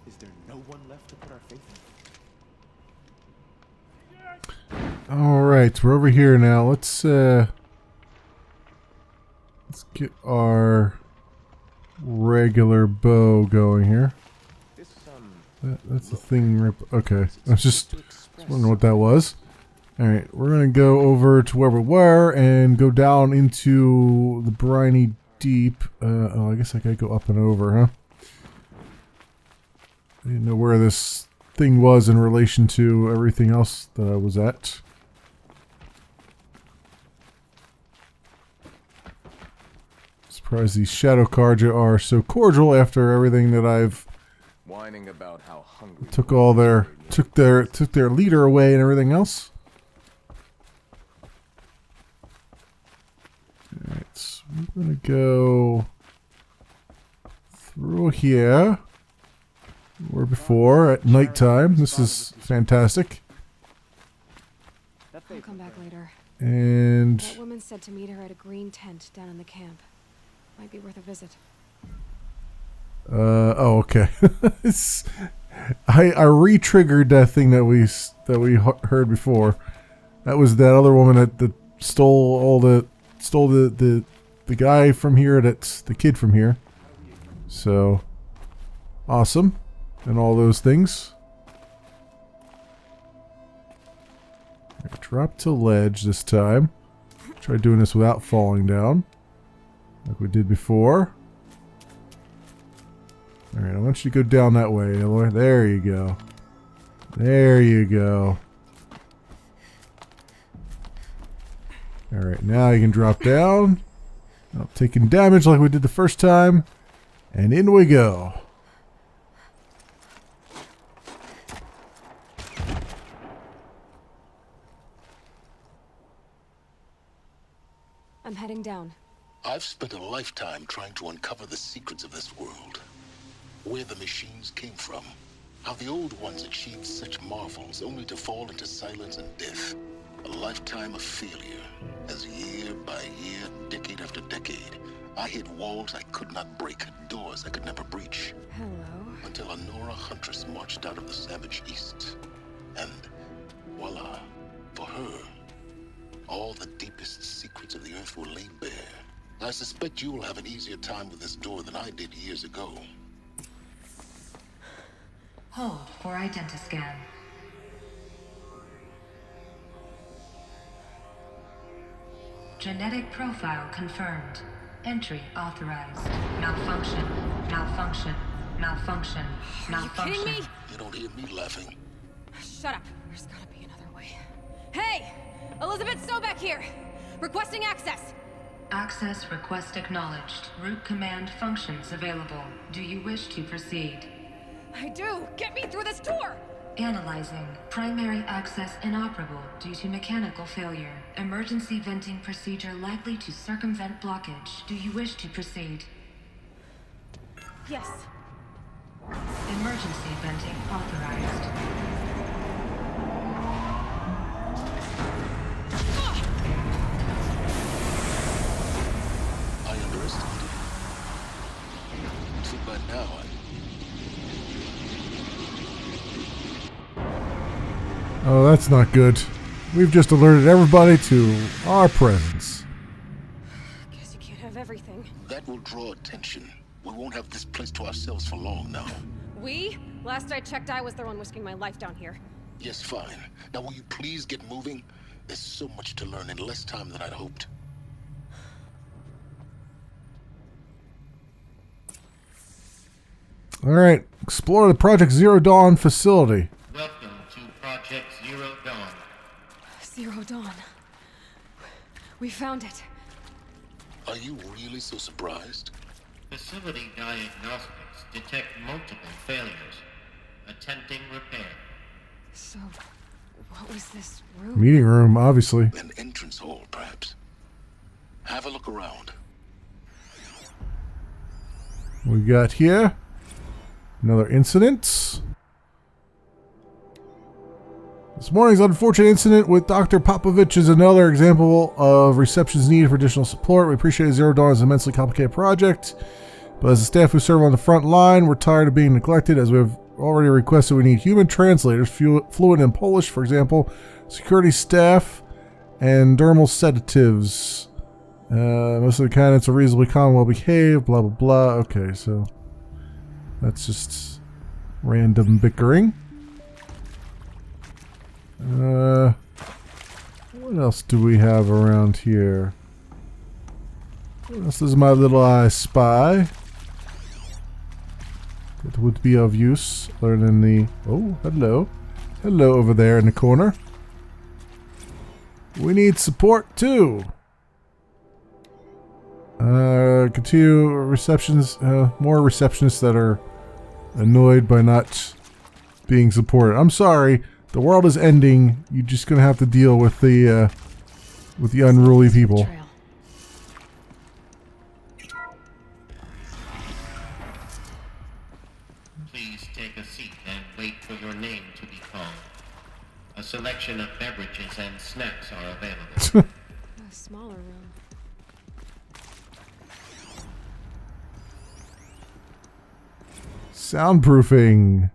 Is there no one left to put our faith in? Alright, we're over here now. Let's get our regular bow going here. That's the thing right... Okay. I was just wondering what that was. Alright, we're going to go over to where we were and go down into the briny deep. Oh, I guess I gotta go up and over, huh? I didn't know where this thing was in relation to everything else that I was at. Surprised these shadow carja are so cordial after everything that I've Whining about how hungry took their leader away and everything else. Alright, so we're gonna go through here. Where before at nighttime. This is fantastic. I'll come back later. And That woman said to meet her at a green tent down in the camp. Might be worth a visit. oh, okay. I re-triggered that thing that we heard before. That was that other woman that stole the guy from here. That's the kid from here. So awesome, and all those things. Drop to ledge this time. Try doing this without falling down, like we did before. Alright, I want you to go down that way, Aloy. There you go. There you go. Alright, now you can drop down. Not taking damage like we did the first time. And in we go. I'm heading down. I've spent a lifetime trying to uncover the secrets of this world. Where the machines came from. How the old ones achieved such marvels only to fall into silence and death. A lifetime of failure. As year by year, decade after decade, I hit walls I could not break, doors I could never breach. Hello. Until a Nora huntress marched out of the savage east. And voila, for her, all the deepest secrets of the earth were laid bare. I suspect you will have an easier time with this door than I did years ago. Hold for identiscan. Genetic profile confirmed. Entry authorized. Malfunction. Malfunction. Malfunction. Malfunction. Are you kidding me? You don't hear me laughing. Shut up. There's gotta be another way. Hey! Elizabeth Sobeck here! Requesting access! Access request acknowledged. Root command functions available. Do you wish to proceed? I do! Get me through this door! Analyzing. Primary access inoperable due to mechanical failure. Emergency venting procedure likely to circumvent blockage. Do you wish to proceed? Yes. Emergency venting authorized. I underestimated. See, by now Oh, that's not good. We've just alerted everybody to our presence. Guess you can't have everything. that will draw attention. We won't have this place to ourselves for long now. We? Last I checked, I was the one risking my life down here. Yes, fine. Now will you please get moving? There's so much to learn in less time than I'd hoped. Alright, explore the Project Zero Dawn facility. Welcome to Project Zero Dawn. Zero Dawn. We found it. Are you really so surprised? Facility diagnostics detect multiple failures. Attempting repair. So, what was this room? Meeting room, obviously. An entrance hall, perhaps. Have a look around. We got here another incident. This morning's unfortunate incident with Dr. Popovich is another example of reception's need for additional support. We appreciate Zero Dawn is an immensely complicated project, but as a staff who serve on the front line, we're tired of being neglected as we have already requested we need human translators, fluent in Polish, for example, security staff, and dermal sedatives. Most of the candidates are reasonably calm, well behaved, blah blah blah. Okay, so that's just random bickering. What else do we have around here? This is my little I Spy. It would be of use, other than the... Oh, hello. Hello over there in the corner. We need support, too. Continue receptions. More receptionists that are annoyed by not being supported. I'm sorry. The world is ending. You're just going to have to deal with the unruly people. Please take a seat and wait for your name to be called. A selection of beverages and snacks are available. A smaller room. Soundproofing.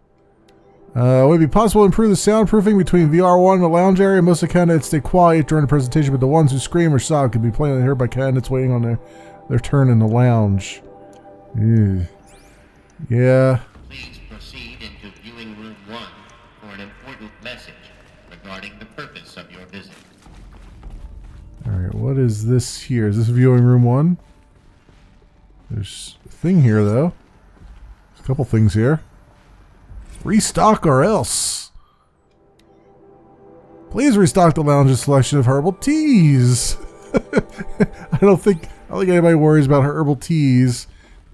Would it be possible to improve the soundproofing between VR1 and the lounge area? Most of the candidates stay quiet during the presentation, but the ones who scream or sob can be plainly heard by candidates waiting on their turn in the lounge. Ew. Yeah. Please proceed into viewing room 1 for an important message regarding the purpose of your visit. Alright, what is this here? Is this viewing room 1? There's a thing here, though. There's a couple things here. Restock or else. Please restock the lounge's selection of herbal teas. I don't think anybody worries about herbal teas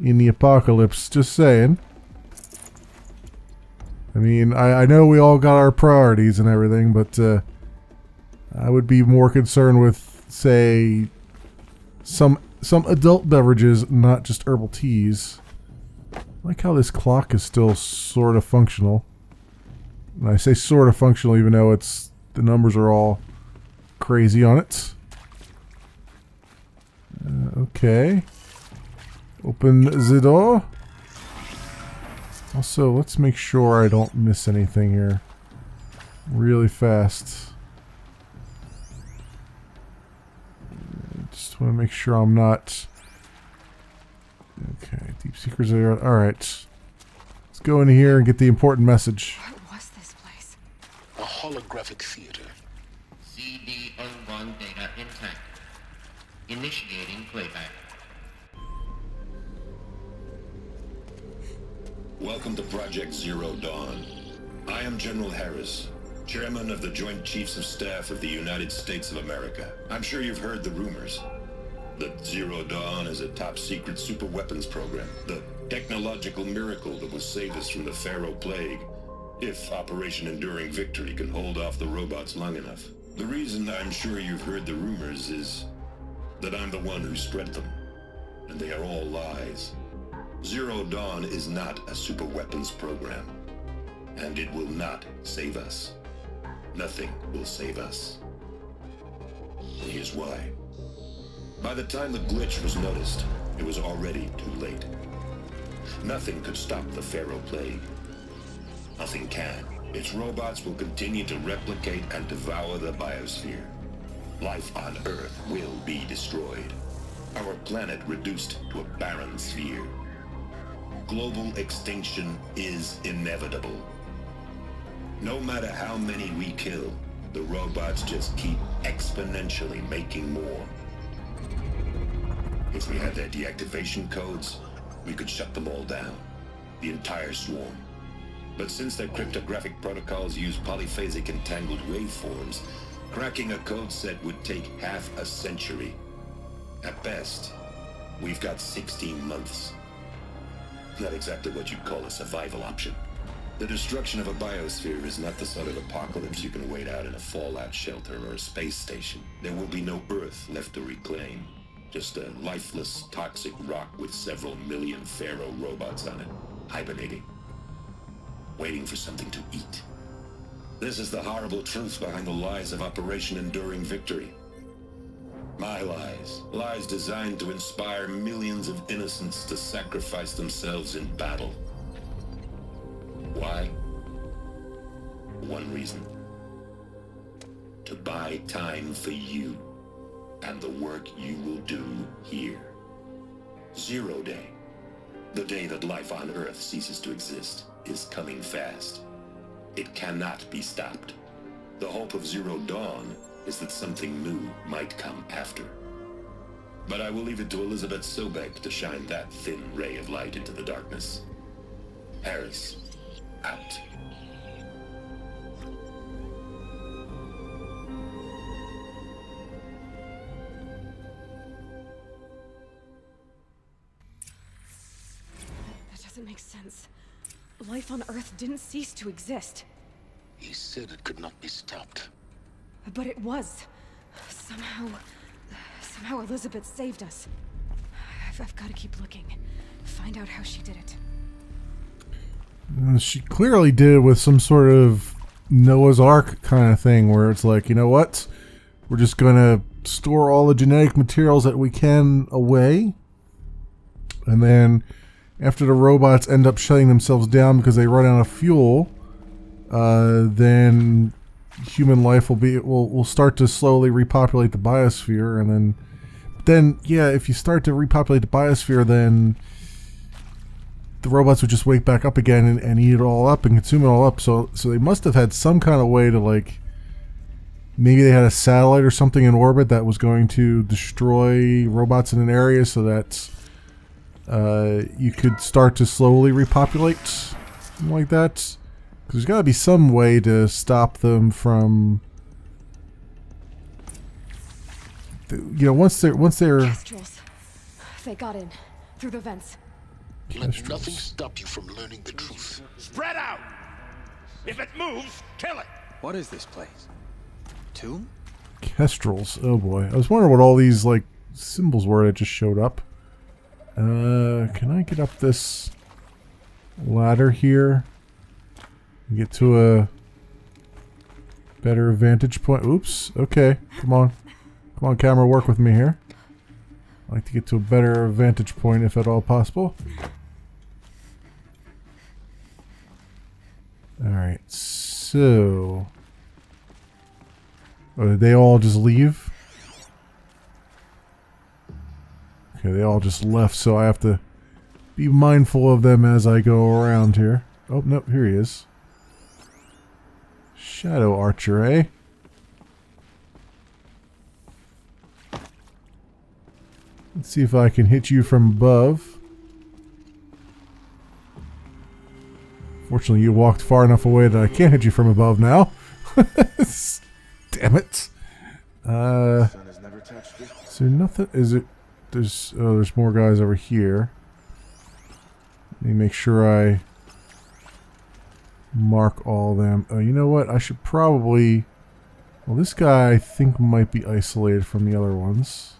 in the apocalypse. Just saying. I mean, I know we all got our priorities and everything, but I would be more concerned with, say, some adult beverages, not just herbal teas. I like how this clock is still sort of functional. And I say sort of functional even though the numbers are all crazy on it. Okay. Open the door. Also, let's make sure I don't miss anything here. Really fast. Just want to make sure I'm not... Okay, deep secrets are... Alright. Let's go in here and get the important message. What was this place? A holographic theater. CD01 data intact. Initiating playback. Welcome to Project Zero Dawn. I am General Harris, Chairman of the Joint Chiefs of Staff of the United States of America. I'm sure you've heard the rumors. That Zero Dawn is a top-secret super-weapons program. The technological miracle that will save us from the Pharaoh Plague, if Operation Enduring Victory can hold off the robots long enough. The reason I'm sure you've heard the rumors is that I'm the one who spread them. And they are all lies. Zero Dawn is not a super-weapons program. And it will not save us. Nothing will save us. And here's why. By the time the glitch was noticed, it was already too late. Nothing could stop the Pharaoh Plague. Nothing can. Its robots will continue to replicate and devour the biosphere. Life on Earth will be destroyed. Our planet reduced to a barren sphere. Global extinction is inevitable. No matter how many we kill, the robots just keep exponentially making more. If we had their deactivation codes, we could shut them all down. The entire swarm. But since their cryptographic protocols use polyphasic entangled waveforms, cracking a code set would take half a century. At best, we've got 16 months. Not exactly what you'd call a survival option. The destruction of a biosphere is not the sort of apocalypse you can wait out in a fallout shelter or a space station. There will be no Earth left to reclaim. Just a lifeless, toxic rock with several million Pharaoh robots on it, hibernating, waiting for something to eat. This is the horrible truth behind the lies of Operation Enduring Victory. My lies. Lies designed to inspire millions of innocents to sacrifice themselves in battle. Why? reason. To buy time for you and the work you will do here. 0 Day, the day that life on Earth ceases to exist, is coming fast. It cannot be stopped. The hope of Zero Dawn is that something new might come after. But I will leave it to Elizabeth Sobek to shine that thin ray of light into the darkness. Harris, out. That doesn't make sense. Life on Earth didn't cease to exist. He said it could not be stopped. But it was. Somehow Elizabeth saved us. I've got to keep looking. Find out how she did it. She clearly did it with some sort of Noah's Ark kind of thing, where it's like, you know what? We're just going to store all the genetic materials that we can away. And then after the robots end up shutting themselves down because they run out of fuel, then human life will start to slowly repopulate the biosphere, and then yeah, if you start to repopulate the biosphere, then the robots would just wake back up again and eat it all up and consume it all up. So they must have had some kind of way to, like, maybe they had a satellite or something in orbit that was going to destroy robots in an area so that you could start to slowly repopulate, something like that. Because there's got to be some way to stop them from, you know, once they're Kestrels. They got in through the vents. Let nothing stop you from learning the truth. Spread out! If it moves, kill it! What is this place? Tomb? Kestrels. Oh boy, I was wondering what all these, like, symbols were that just showed up. Can I get up this ladder here? Get to a better vantage point. Oops. Okay. Come on. Come on, camera. Work with me here. I'd like to get to a better vantage point if at all possible. Alright. So... oh, did they all just leave? Okay, they all just left, so I have to be mindful of them as I go around here. Oh, nope. Here he is. Shadow Archer, eh? Let's see if I can hit you from above. Fortunately, you walked far enough away that I can't hit you from above now. Damn it. Sun has never touched it. Is there nothing? Is it? There's more guys over here. Let me make sure I mark all of them. You know what? I should probably... well, this guy I think might be isolated from the other ones.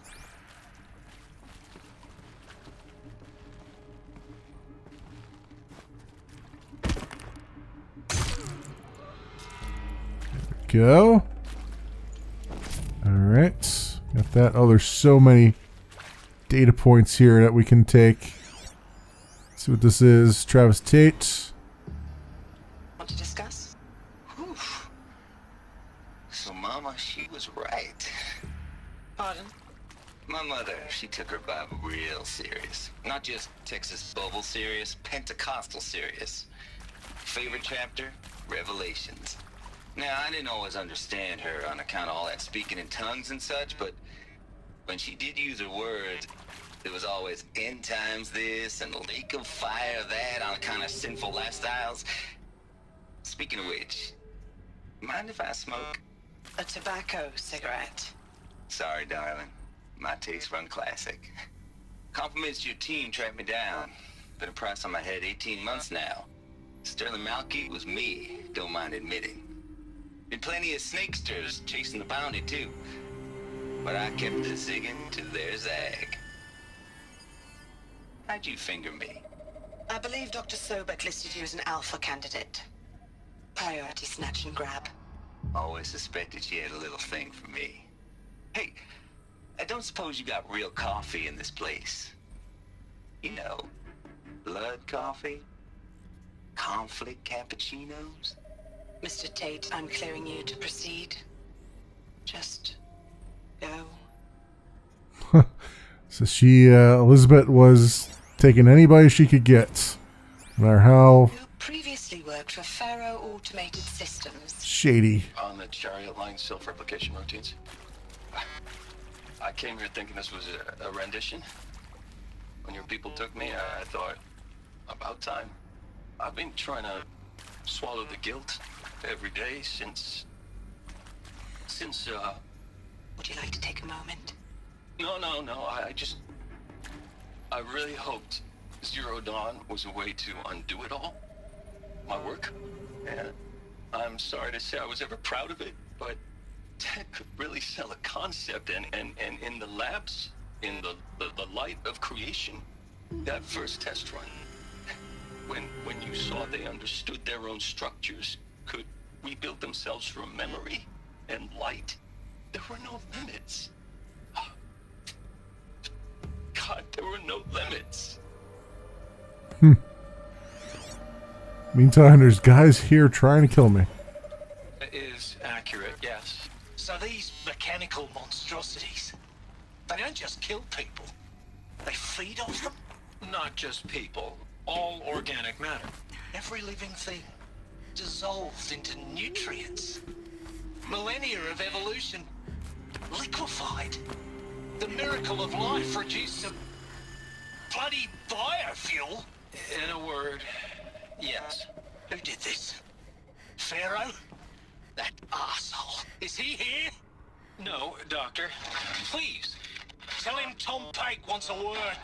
There we go. Alright. Got that. Oh, there's so many data points here that we can take. Let's see what this is. Travis Tate. Want to discuss? Whew. So Mama, she was right. Pardon? My mother, she took her Bible real serious. Not just Texas Bible serious, Pentecostal serious. Favorite chapter? Revelations. Now, I didn't always understand her on account of all that speaking in tongues and such, but when she did use her words, there was always end times this and lake of fire that on account of sinful lifestyles. Speaking of which, mind if I smoke? A tobacco cigarette. Sorry, darling. My taste run classic. Compliments to your team tracked me down. Been a price on my head 18 months now. Sterling Malky was me, don't mind admitting. Been plenty of snakesters chasing the bounty too. But I kept the zigging to their zag. How'd you finger me? I believe Dr. Sobek listed you as an alpha candidate. Priority snatch and grab. Always suspected she had a little thing for me. Hey, I don't suppose you got real coffee in this place. You know, blood coffee? Conflict cappuccinos? Mr. Tate, I'm clearing you to proceed. Just go. So Elizabeth was taking anybody she could get. No matter how You previously worked for Faro Automated Systems. shady. On the chariot line self-replication routines. I came here thinking this was a rendition. When your people took me, I thought, about time. I've been trying to swallow the guilt every day since... Would you like to take a moment? No, I really hoped Zero Dawn was a way to undo it all. My work. And I'm sorry to say I was ever proud of it, but Ted could really sell a concept, and in the labs, in the light of creation, that first test run, when you saw they understood their own structures, could rebuild themselves from memory and light, there were no limits. God, there were no limits. Meantime, there's guys here trying to kill me. Is accurate, yes. So these mechanical monstrosities, they don't just kill people. They feed off them? Not just people, all organic matter. Every living thing dissolved into nutrients. Millennia of evolution liquefied. The miracle of life reduced to bloody biofuel. In a word, yes. Who did this? Pharaoh? That arsehole. Is he here? No, Doctor. Please, tell him Tom Pake wants a word.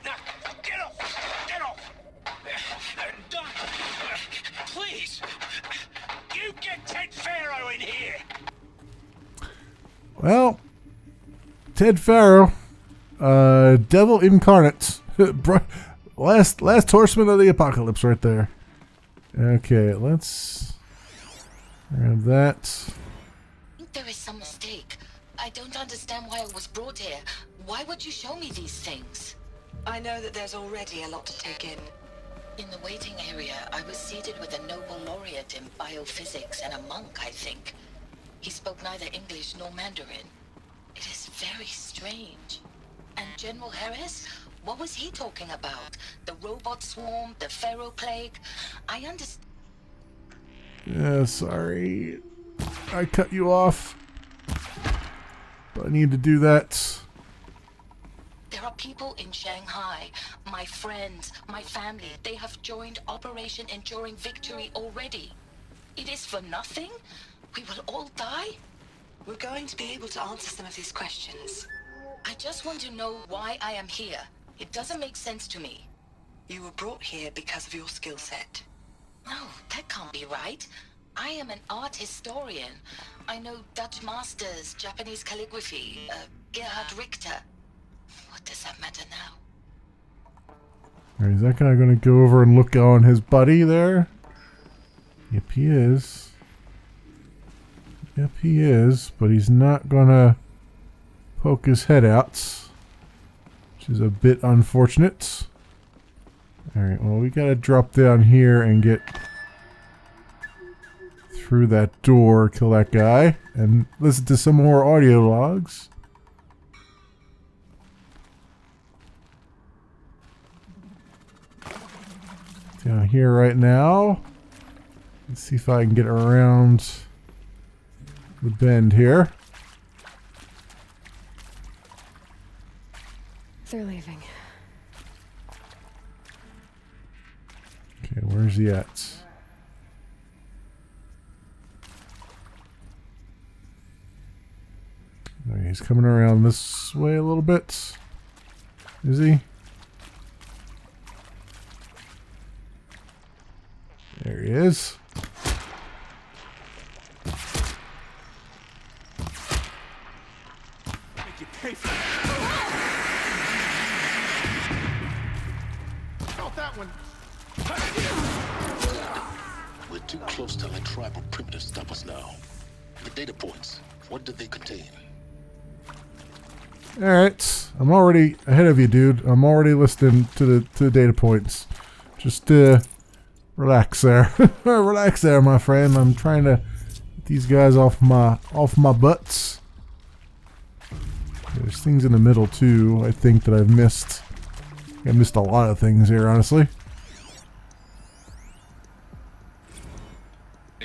Now, get off! Get off! Doctor, please, you get Ted Pharaoh in here! Well, Ted Pharaoh, devil incarnate, last horseman of the apocalypse, right there. Okay, let's grab that. I think there is some mistake. I don't understand why I was brought here. Why would you show me these things? I know that there's already a lot to take in. In the waiting area, I was seated with a Nobel laureate in biophysics and a monk, I think. He spoke neither English nor Mandarin. It is very strange. And General Harris? What was he talking about? The robot swarm? The Pharaoh plague? I understand. Yeah, sorry. I cut you off. But I need to do that. There are people in Shanghai, my friends, my family. They have joined Operation Enduring Victory already. It is for nothing? We will all die? We're going to be able to answer some of these questions. I just want to know why I am here. It doesn't make sense to me. You were brought here because of your skill set. No, that can't be right. I am an art historian. I know Dutch masters, Japanese calligraphy, Gerhard Richter. What does that matter now? Alright, is that guy going to go over and look on his buddy there? Yep, he is. Yep, he is, but he's not going to poke his head out, which is a bit unfortunate. Alright, well, we got to drop down here and get through that door, kill that guy, and listen to some more audio logs. Down here right now. Let's see if I can get around the bend here. They're leaving. Okay, where's he at? Alright, he's coming around this way a little bit. Is he? There he is. Make you pay for it. Not that one. We're too close to let tribal primitives stop us now. The data points, what do they contain? Alright, I'm already ahead of you, dude. I'm already listening to the data points. Just Relax there. Relax there, my friend. I'm trying to get these guys off my butts. There's things in the middle too, I think, that I've missed. I missed a lot of things here, honestly.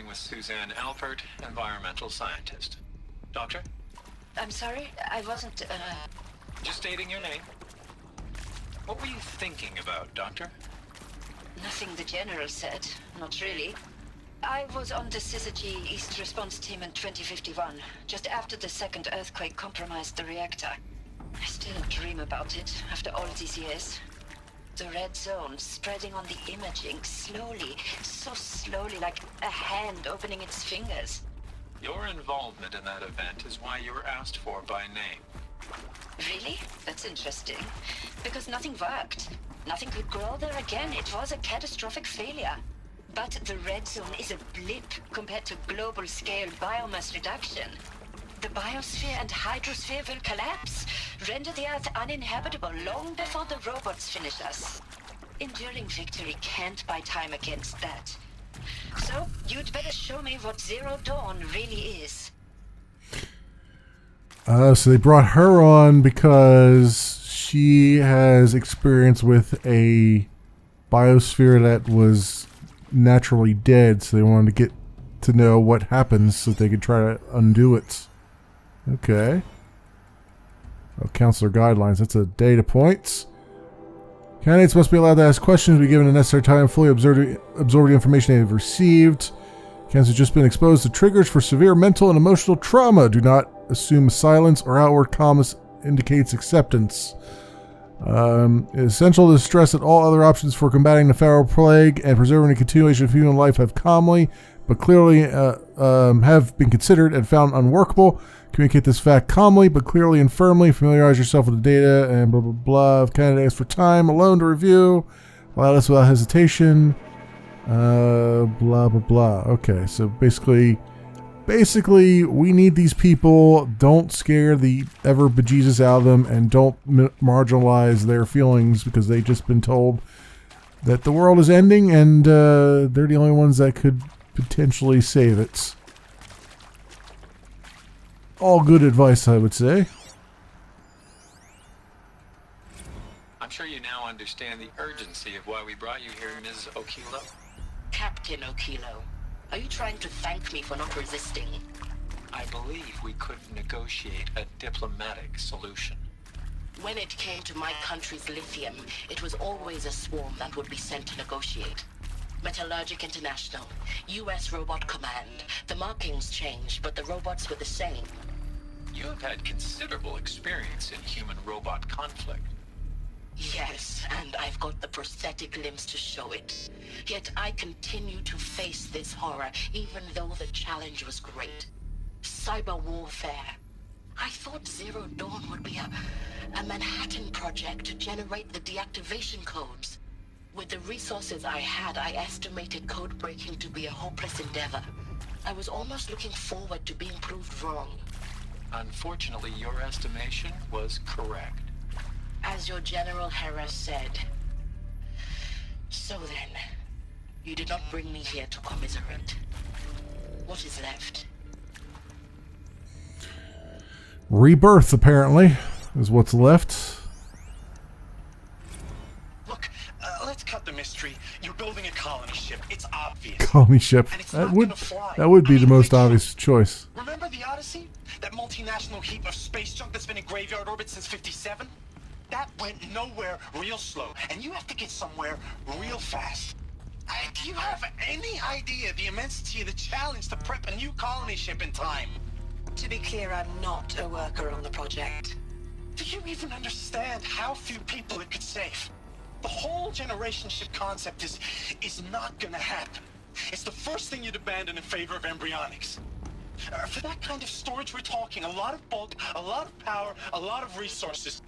With Suzanne Alpert, environmental scientist. Doctor? I'm sorry, I wasn't, Just stating your name. What were you thinking about, Doctor? Nothing the General said. Not really. I was on the Syzygy East Response Team in 2051, just after the second earthquake compromised the reactor. I still dream about it, after all these years. The red zone spreading on the imaging, slowly, so slowly, like a hand opening its fingers. Your involvement in that event is why you were asked for by name. Really? That's interesting. Because nothing worked. Nothing could grow there again. It was a catastrophic failure. But the red zone is a blip compared to global-scale biomass reduction. The biosphere and hydrosphere will collapse, render the Earth uninhabitable long before the robots finish us. Enduring victory can't buy time against that. So, you'd better show me what Zero Dawn really is. So they brought her on because she has experience with a biosphere that was naturally dead, so they wanted to get to know what happens so that they could try to undo it. Okay. Oh, counselor guidelines. That's a data points. Candidates must be allowed to ask questions, be given the necessary time, fully absorb the information they have received. Candidates have just been exposed to triggers for severe mental and emotional trauma. Do not assume silence or outward calmness indicates acceptance. It is essential to stress that all other options for combating the foul plague and preserving the continuation of human life have calmly, but clearly have been considered and found unworkable. Communicate this fact calmly, but clearly and firmly. Familiarize yourself with the data and blah, blah, blah. Candidates for time alone to review. Allow this without hesitation. Blah, blah, blah. Okay, so basically, we need these people. Don't scare the ever bejesus out of them, and don't marginalize their feelings because they've just been told that the world is ending, and they're the only ones that could potentially save it. All good advice, I would say. I'm sure you now understand the urgency of why we brought you here, Ms. Okilo. Captain Okilo, are you trying to thank me for not resisting? I believe we could negotiate a diplomatic solution. When it came to my country's lithium, it was always a swarm that would be sent to negotiate. Metallurgic International, U.S. Robot Command. The markings changed, but the robots were the same. You have had considerable experience in human-robot conflict. Yes, and I've got the prosthetic limbs to show it. Yet I continue to face this horror, even though the challenge was great. Cyber warfare. I thought Zero Dawn would be a Manhattan project to generate the deactivation codes. With the resources I had, I estimated code breaking to be a hopeless endeavor. I was almost looking forward to being proved wrong. Unfortunately, your estimation was correct. As your General Harris said. So then, you did not bring me here to commiserate. What is left? Rebirth, apparently, is what's left. Look, let's cut the mystery. You're building a colony ship. It's obvious. Colony ship. That would be the most obvious choice. Remember the Odyssey? That multinational heap of space junk that's been in graveyard orbit since '57? That went nowhere real slow, and you have to get somewhere real fast. Do you have any idea the immensity of the challenge to prep a new colony ship in time? To be clear, I'm not a worker on the project. Do you even understand how few people it could save? The whole generation ship concept is not gonna happen. It's the first thing you'd abandon in favor of embryonics. For that kind of storage, we're talking a lot of bulk, a lot of power, a lot of resources.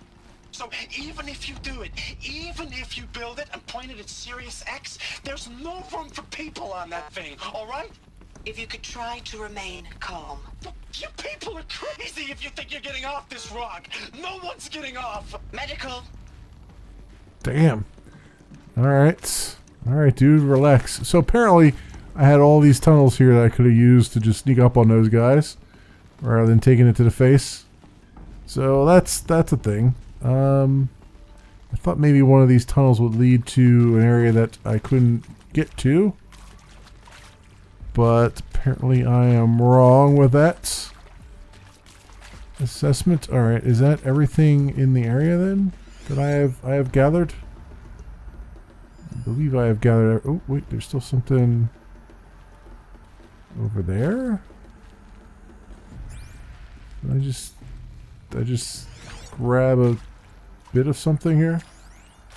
So even if you do it, even if you build it and point it at Sirius X, there's no room for people on that thing, all right? If you could try to remain calm. You people are crazy if you think you're getting off this rock. No one's getting off. Medical. Damn. Alright. Alright, dude, relax. So apparently, I had all these tunnels here that I could have used to just sneak up on those guys, rather than taking it to the face. So that's a thing. I thought maybe one of these tunnels would lead to an area that I couldn't get to. But apparently I am wrong with that. Assessment. Alright, is that everything in the area then? That I have gathered? I believe I have gathered. Oh wait, there's still something over there? Did I just grab a bit of something here?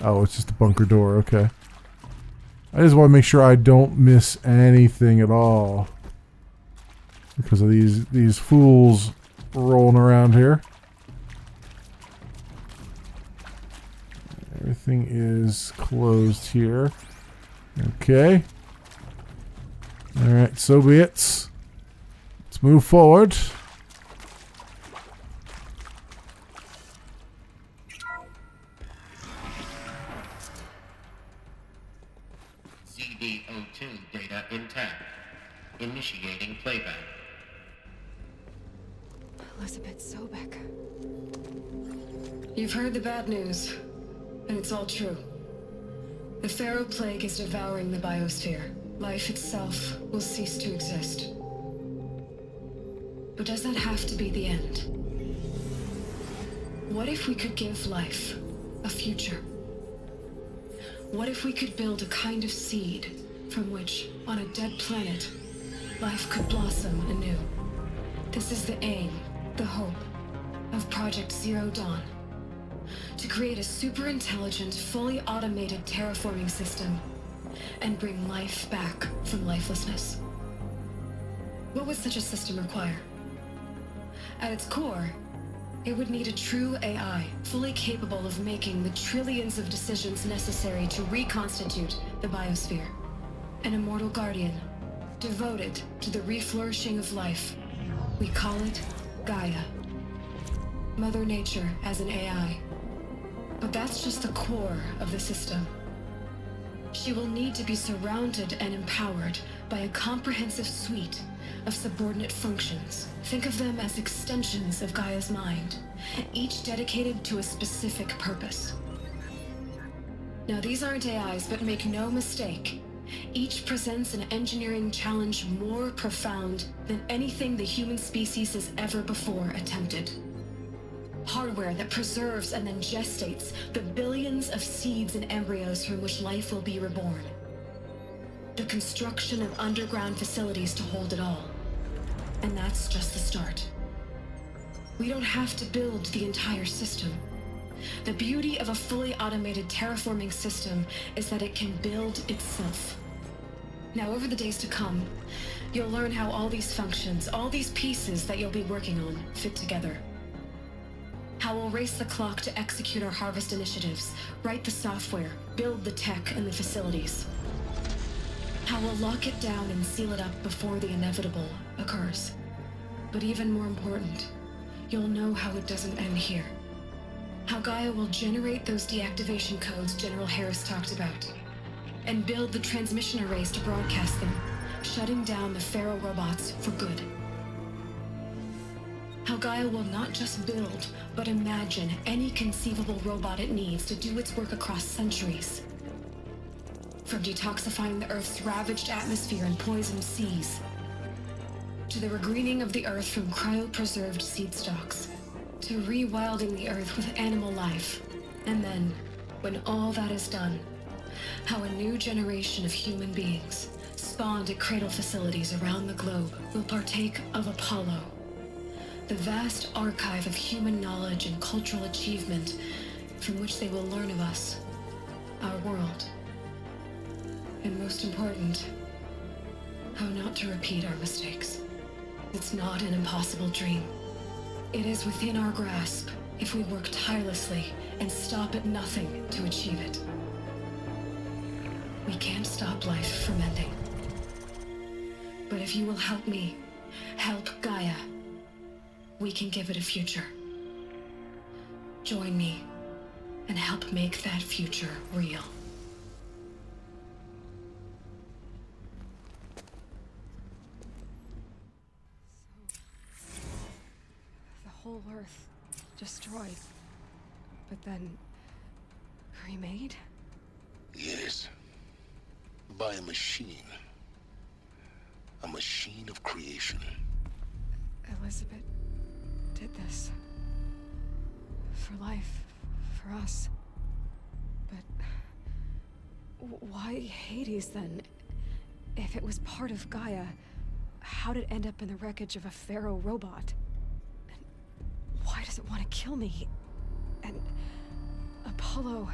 Oh, it's just a bunker door, okay. I just want to make sure I don't miss anything at all. Because of these fools rolling around here. Everything is closed here. Okay. Alright, so be it. Let's move forward. CD02 data intact. Initiating playback. Elizabeth Sobek. You've heard the bad news, and it's all true. The Pharaoh Plague is devouring the biosphere. Life itself will cease to exist. But does that have to be the end? What if we could give life a future? What if we could build a kind of seed from which, on a dead planet, life could blossom anew? This is the aim, the hope, of Project Zero Dawn. To create a super-intelligent, fully automated terraforming system and bring life back from lifelessness. What would such a system require? At its core, it would need a true AI, fully capable of making the trillions of decisions necessary to reconstitute the biosphere. An immortal guardian, devoted to the reflourishing of life. We call it Gaia. Mother Nature as an AI. But that's just the core of the system. She will need to be surrounded and empowered by a comprehensive suite of subordinate functions. Think of them as extensions of Gaia's mind, each dedicated to a specific purpose. Now, these aren't AIs, but make no mistake, each presents an engineering challenge more profound than anything the human species has ever before attempted. Hardware that preserves and then gestates the billions of seeds and embryos from which life will be reborn. The construction of underground facilities to hold it all. And that's just the start. We don't have to build the entire system. The beauty of a fully automated terraforming system is that it can build itself. Now, over the days to come, you'll learn how all these functions, all these pieces that you'll be working on, fit together. How we'll race the clock to execute our harvest initiatives, write the software, build the tech and the facilities. How we'll lock it down and seal it up before the inevitable occurs. But even more important, you'll know how it doesn't end here. How Gaia will generate those deactivation codes General Harris talked about, and build the transmission arrays to broadcast them, shutting down the Pharaoh robots for good. How Gaia will not just build, but imagine any conceivable robot it needs to do its work across centuries. From detoxifying the Earth's ravaged atmosphere and poisoned seas, to the regreening of the Earth from cryopreserved seed stocks, to rewilding the Earth with animal life. And then, when all that is done, how a new generation of human beings, spawned at cradle facilities around the globe, will partake of Apollo, the vast archive of human knowledge and cultural achievement from which they will learn of us, our world. And most important, how not to repeat our mistakes. It's not an impossible dream. It is within our grasp if we work tirelessly and stop at nothing to achieve it. We can't stop life from ending. But if you will help me, help Gaia, we can give it a future. Join me and help make that future real. Earth destroyed, but then remade? Yes. By a machine. A machine of creation. Elizabeth did this. For life. For us. But why Hades then? If it was part of Gaia, how did it end up in the wreckage of a Pharaoh robot? And why does it want to kill me? And Apollo,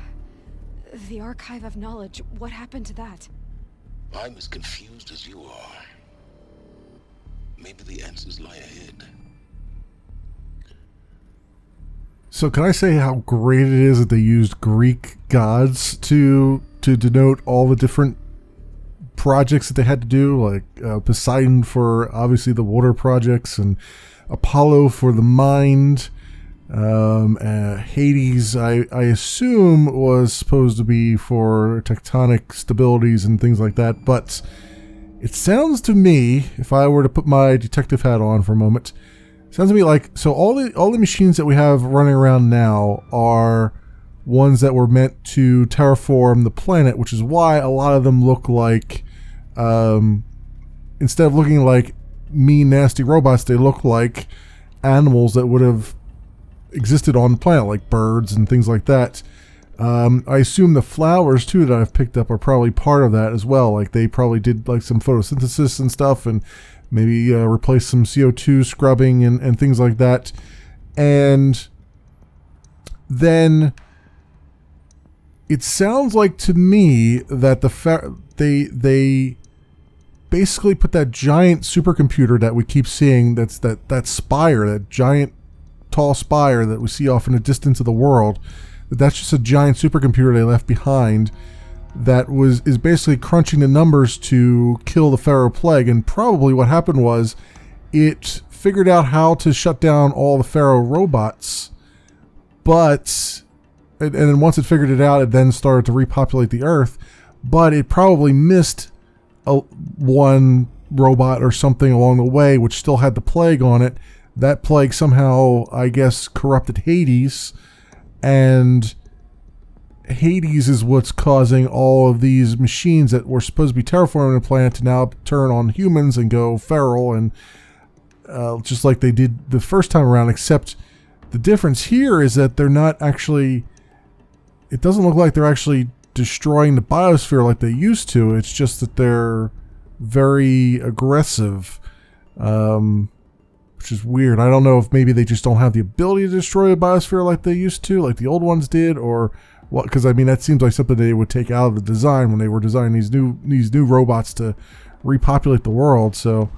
the Archive of Knowledge, what happened to that? I'm as confused as you are. Maybe the answers lie ahead. So can I say how great it is that they used Greek gods to denote all the different projects that they had to do, like Poseidon for obviously the water projects, and Apollo for the mind. Hades, I assume, was supposed to be for tectonic stabilities and things like that, but it sounds to me, if I were to put my detective hat on for a moment, it sounds to me like, so all the machines that we have running around now are ones that were meant to terraform the planet, which is why a lot of them look like, instead of looking like mean, nasty robots, they look like animals that would have existed on the planet, like birds and things like that. I assume the flowers too that I've picked up are probably part of that as well. Like they probably did like some photosynthesis and stuff, and maybe replace some CO2 scrubbing and things like that. And then it sounds like to me that they basically put that giant supercomputer that we keep seeing, that's that spire, that giant tall spire that we see off in the distance of the world, that's just a giant supercomputer they left behind that is basically crunching the numbers to kill the Pharaoh plague. And probably what happened was it figured out how to shut down all the Pharaoh robots, but and then once it figured it out, it then started to repopulate the Earth, but it probably missed one robot or something along the way which still had the plague on it. That plague somehow, I guess, corrupted Hades, and Hades is what's causing all of these machines that were supposed to be terraforming the planet to now turn on humans and go feral, and just like they did the first time around, except the difference here is that they're not actually, it doesn't look like they're actually destroying the biosphere like they used to. It's just that they're very aggressive, which is weird. I don't know if maybe they just don't have the ability to destroy the biosphere like they used to, like the old ones did, or what, because I mean that seems like something they would take out of the design when they were designing these new robots to repopulate the world. So,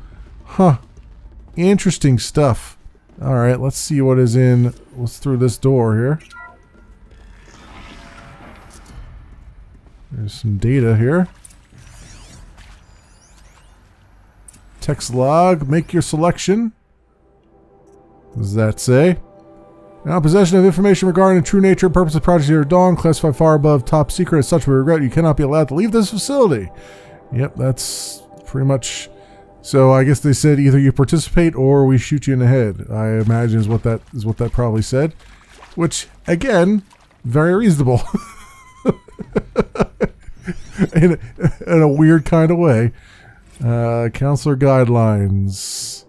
interesting stuff. All right, let's see what is in. Let's through this door here. There's some data here. Text log. Make your selection. What does that say? Now, possession of information regarding the true nature and purpose of Project Zero Dawn, classified far above top secret. As such, we regret you cannot be allowed to leave this facility. Yep, that's pretty much. So I guess they said either you participate or we shoot you in the head. I imagine is what that probably said, which again, very reasonable. in a weird kind of way. Counselor guidelines.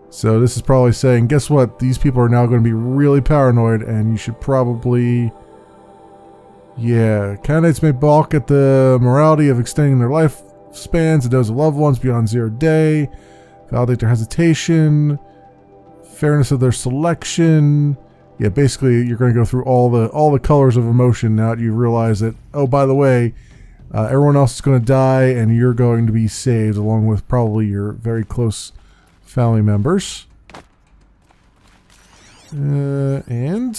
So this is probably saying, guess what? These people are now going to be really paranoid, and you should probably... Yeah. Candidates may balk at the morality of extending their lifespans and those of loved ones beyond 0 day. Validate their hesitation. Fairness of their selection. Yeah, basically, you're going to go through all the colors of emotion now that you realize that, oh, by the way, everyone else is going to die, and you're going to be saved, along with probably your very close family members. And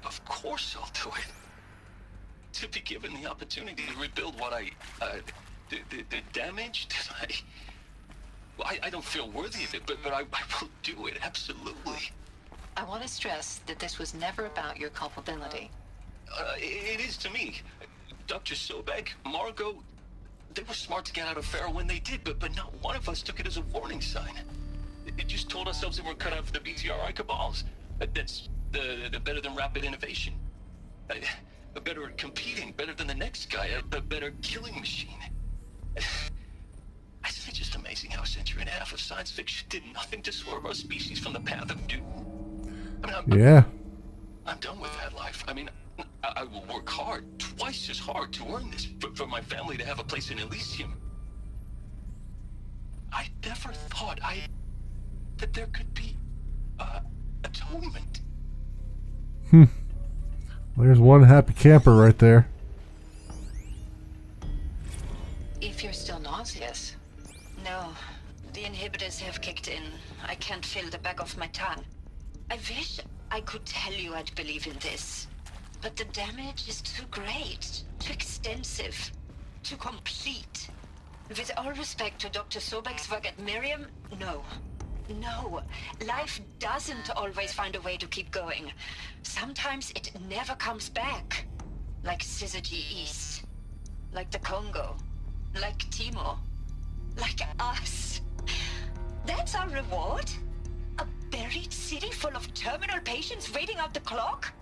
of course I'll do it. To be given the opportunity to rebuild what the damage that I don't feel worthy of it, but I will do it, absolutely. I want to stress that this was never about your culpability. It is to me. Dr. Sobek, Margot, they were smart to get out of Pharaoh when they did, but not one of us took it as a warning sign. just told ourselves that we're cut out for the BTRI cabals. That's the better than rapid innovation. Better at competing, better than the next guy, a better killing machine. It's just amazing how a century and a half of science fiction did nothing to swerve our species from the path of doom. I mean, I'm done with that life. I mean, I will work hard, twice as hard to earn this, for my family to have a place in Elysium. I never thought that there could be atonement. There's one happy camper right there. If you're still nauseous. No, the inhibitors have kicked in. I can't feel the back of my tongue. I wish I could tell you I'd believe in this. But the damage is too great, too extensive, too complete. With all respect to Dr. Sobek's work at Miriam, no. No, life doesn't always find a way to keep going. Sometimes it never comes back. Like Syzygy East. Like the Congo. Like Timor. Like us. That's our reward? A buried city full of terminal patients waiting out the clock?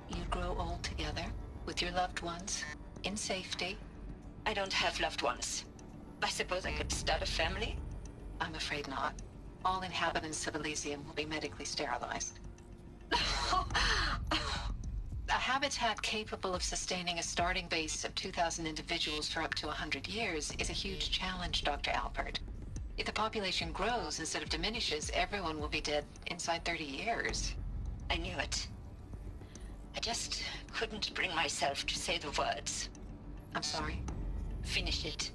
You'd grow old together, with your loved ones, in safety. I don't have loved ones. I suppose I could start a family? I'm afraid not. All inhabitants of Elysium will be medically sterilized. A habitat capable of sustaining a starting base of 2,000 individuals for up to 100 years is a huge challenge, Dr. Alpert. If the population grows instead of diminishes, everyone will be dead inside 30 years. I knew it. I just couldn't bring myself to say the words. I'm sorry. Finish it.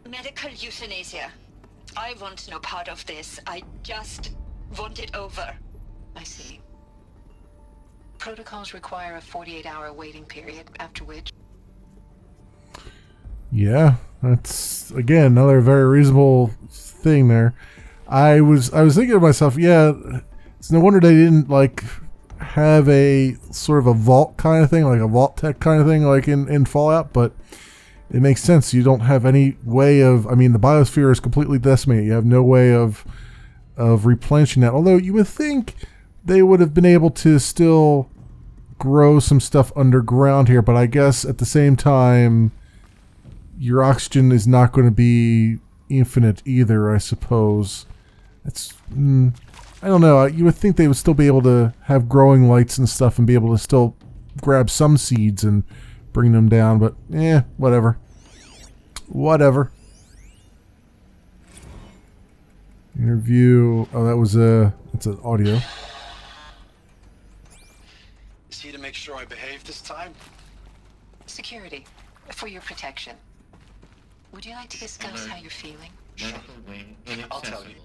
Medical euthanasia. I want no part of this. I just want it over. I see. Protocols require a 48-hour waiting period, after which... Yeah, that's, again, another very reasonable thing there. I was thinking to myself, yeah, it's no wonder they didn't, like, have a sort of a vault kind of thing, like a vault tech kind of thing, like in Fallout, but it makes sense. You don't have any way of, I mean, the biosphere is completely decimated. You have no way of replenishing that. Although you would think they would have been able to still grow some stuff underground here, but I guess at the same time, your oxygen is not going to be infinite either, I suppose. It's, I don't know. You would think they would still be able to have growing lights and stuff and be able to still grab some seeds and bring them down, but whatever. Whatever. Interview. Oh, that was that's an audio. Is he to make sure I behave this time? Security, for your protection. Would you like to discuss how you're feeling? Medical wing I'll tell you.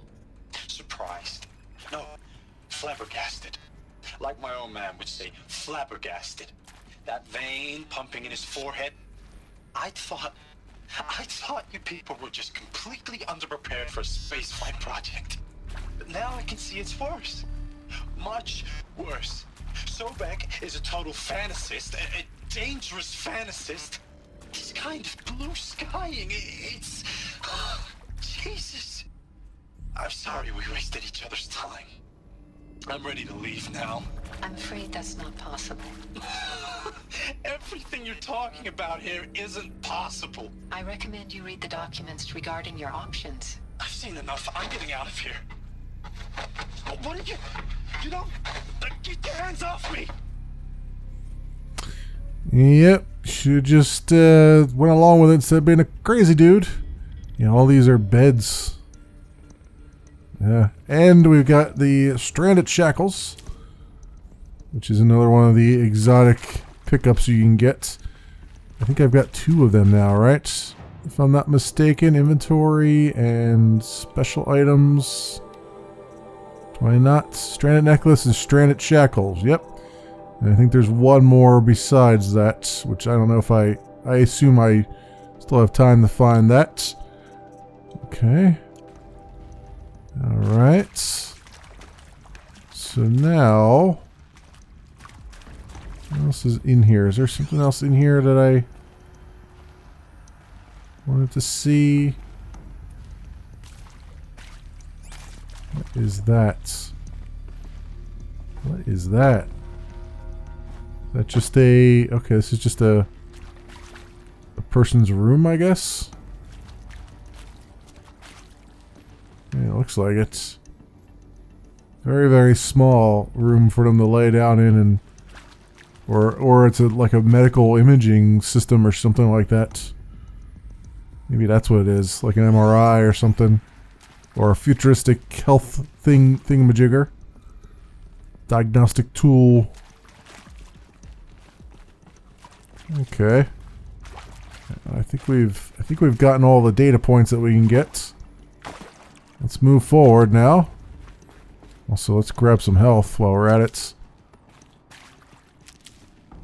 inaccessible. Surprised. No, flabbergasted. Like my own man would say, flabbergasted. That vein pumping in his forehead. I thought you people were just completely underprepared for a spaceflight project. But now I can see it's worse. Much worse. Sobek is a total fantasist, a dangerous fantasist. This kind of blue skying, it's... Jesus. I'm sorry we wasted each other's time. I'm ready to leave now. I'm afraid that's not possible. Everything you're talking about here isn't possible. I recommend you read the documents regarding your options. I've seen enough. I'm getting out of here. What did you don't... Get your hands off me! Yep, should just went along with it instead of being a crazy dude. You know, all these are beds. Yeah, and we've got the stranded shackles, which is another one of the exotic pickups you can get. I think I've got 2 of them now, right? If I'm not mistaken, inventory and special items. Do I not? Stranded necklace and stranded shackles. Yep. And I think there's one more besides that, which I don't know if I assume I still have time to find that. Okay. Alright. So now, what else is in here? Is there something else in here that I wanted to see? is that? What is that? Is that just a... Okay, this is just a person's room, I guess? Yeah, it looks like it's very, very small room for them to lay down in, and or it's like a medical imaging system or something like that. Maybe that's what it is, like an MRI or something, or a futuristic health thingamajigger, diagnostic tool. Okay, I think we've gotten all the data points that we can get. Let's move forward now. Also, let's grab some health while we're at it.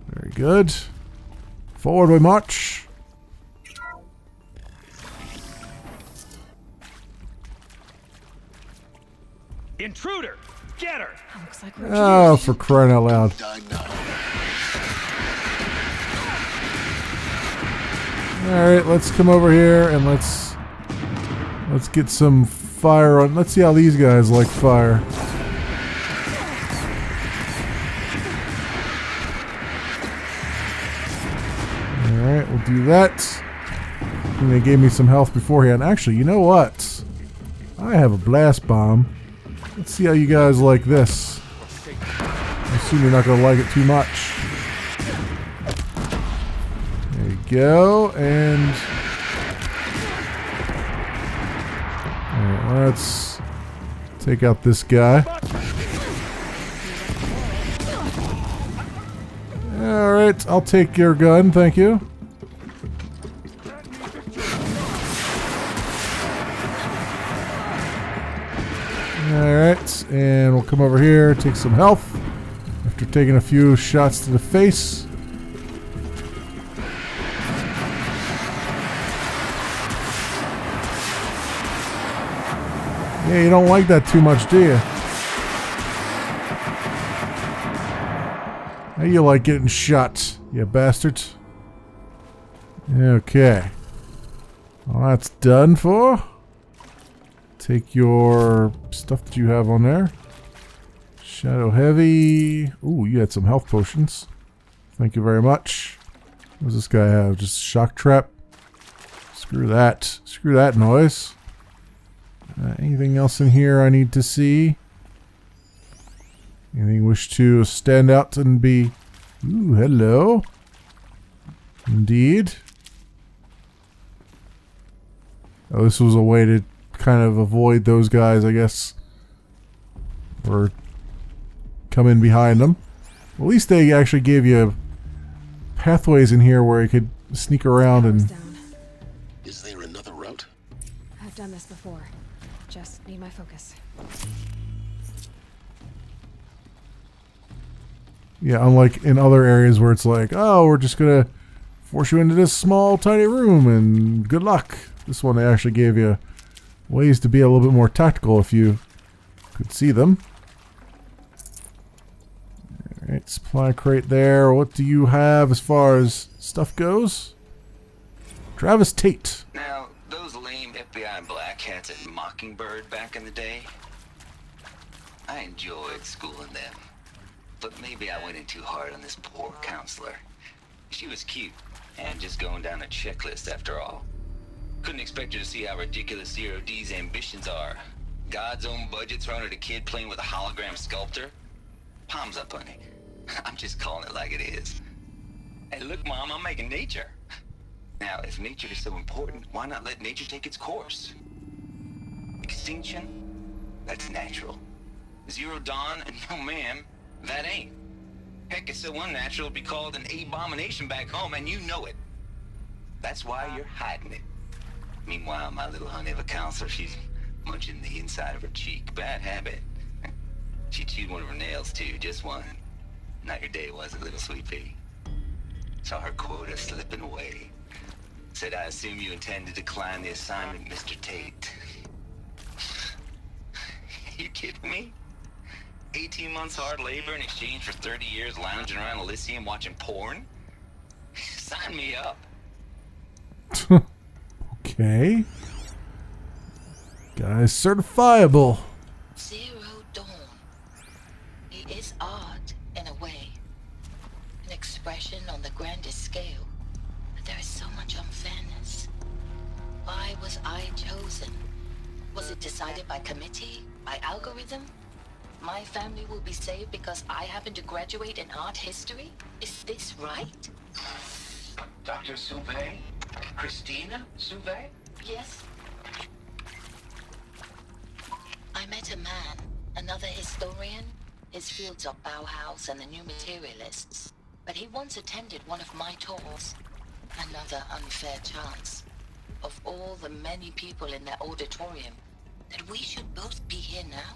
Very good. Forward we march. Intruder! Get her! Looks like Oh, for crying out loud. Alright, let's come over here and let's get some fire on. Let's see how these guys like fire. Alright, we'll do that. And they gave me some health beforehand. Actually, you know what? I have a blast bomb. Let's see how you guys like this. I assume you're not going to like it too much. There you go, and... Alright, let's take out this guy. Alright, I'll take your gun, thank you. Alright, and we'll come over here, take some health after taking a few shots to the face. Yeah, you don't like that too much, do you? How you like getting shot, you bastards? Okay. Well, that's done for. Take your stuff that you have on there. Shadow heavy. Ooh, you had some health potions. Thank you very much. What does this guy have? Just shock trap? Screw that. Screw that noise. Anything else in here I need to see? Anything wish to stand out and be... Ooh, hello. Indeed. Oh, this was a way to kind of avoid those guys, I guess. Or come in behind them. At least they actually gave you pathways in here where you could sneak around and... Is there another route? I've done this before. Just need my focus. Yeah, unlike in other areas where it's like, oh, we're just gonna force you into this small, tiny room and good luck. This one, they actually gave you ways to be a little bit more tactical if you could see them. Alright, supply crate there. What do you have as far as stuff goes? Travis Tate. Now, those lame FBI black hats at Mockingbird back in the day, I enjoyed schooling them. But maybe I went in too hard on this poor counselor. She was cute, and just going down a checklist after all. Couldn't expect her to see how ridiculous Zero D's ambitions are. God's own budget thrown at a kid playing with a hologram sculptor? Palms up, honey. I'm just calling it like it is. Hey, look, Mom, I'm making nature. Now, if nature is so important, why not let nature take its course? Extinction? That's natural. Zero Dawn? No, ma'am, that ain't. Heck, it's so unnatural to be called an abomination back home, and you know it. That's why you're hiding it. Meanwhile, my little honey of a counselor, she's munching the inside of her cheek. Bad habit. She chewed one of her nails, too, just one. Not your day, was it, little sweet pea? Saw her quota slipping away. Said, I assume you intend to decline the assignment, Mr. Tate. You kidding me? 18 months hard labor in exchange for 30 years lounging around Elysium watching porn? Sign me up. Okay. Guy's certifiable. Zero scale, but there is so much unfairness. Why was I chosen? Was it decided by committee? By algorithm? My family will be saved because I happen to graduate in art history? Is this right? Dr. Sauvé? Christina Sauvé? Yes. I met a man, another historian. His fields are Bauhaus and the New Materialists. But he once attended one of my talks. Another unfair chance. Of all the many people in that auditorium, that we should both be here now.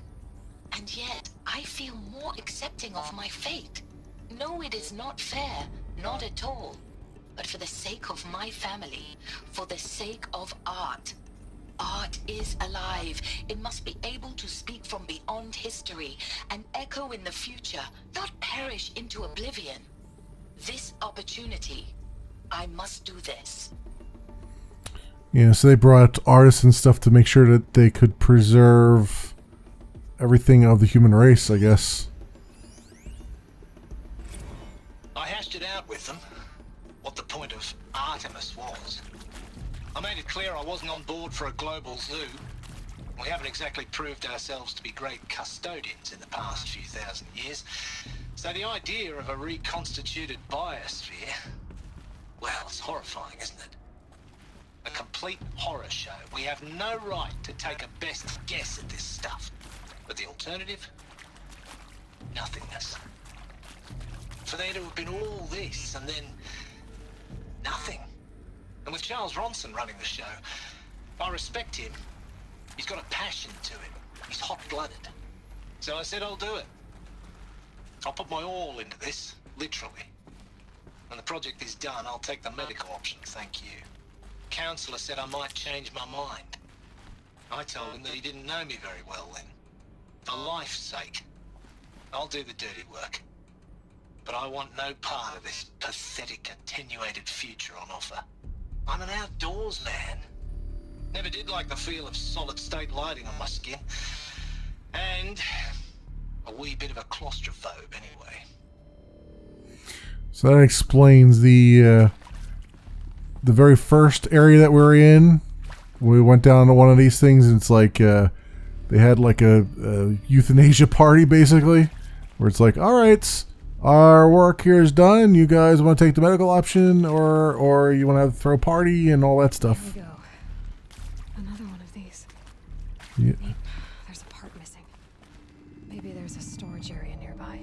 And yet, I feel more accepting of my fate. No, it is not fair, not at all. But for the sake of my family, for the sake of art. Art is alive. It must be able to speak from beyond history and echo in the future, not perish into oblivion. This opportunity, I must do this. Yeah, so they brought artists and stuff to make sure that they could preserve everything of the human race, I guess. I hashed it out with them, what the point of Artemis was. I made it clear I wasn't on board for a global zoo. We haven't exactly proved ourselves to be great custodians in the past few thousand years. So the idea of a reconstituted biosphere, well, it's horrifying, isn't it? A complete horror show. We have no right to take a best guess at this stuff. But the alternative? Nothingness. For there to have been all this and then nothing. And with Charles Ronson running the show, I respect him. He's got a passion to him. He's hot-blooded. So I said I'll do it. I'll put my all into this, literally. When the project is done, I'll take the medical option, thank you. Counselor said I might change my mind. I told him that he didn't know me very well then. For life's sake, I'll do the dirty work. But I want no part of this pathetic, attenuated future on offer. I'm an outdoors man. Never did like the feel of solid-state lighting on my skin. And a wee bit of a claustrophobe, anyway. So that explains the very first area that we were in. We went down to one of these things, and it's like they had like a euthanasia party, basically, where it's like, all right, our work here is done. You guys want to take the medical option, or you want to throw a party and all that stuff. Here we go. Another one of these. Yeah. There's a part missing. Maybe there's a storage area nearby.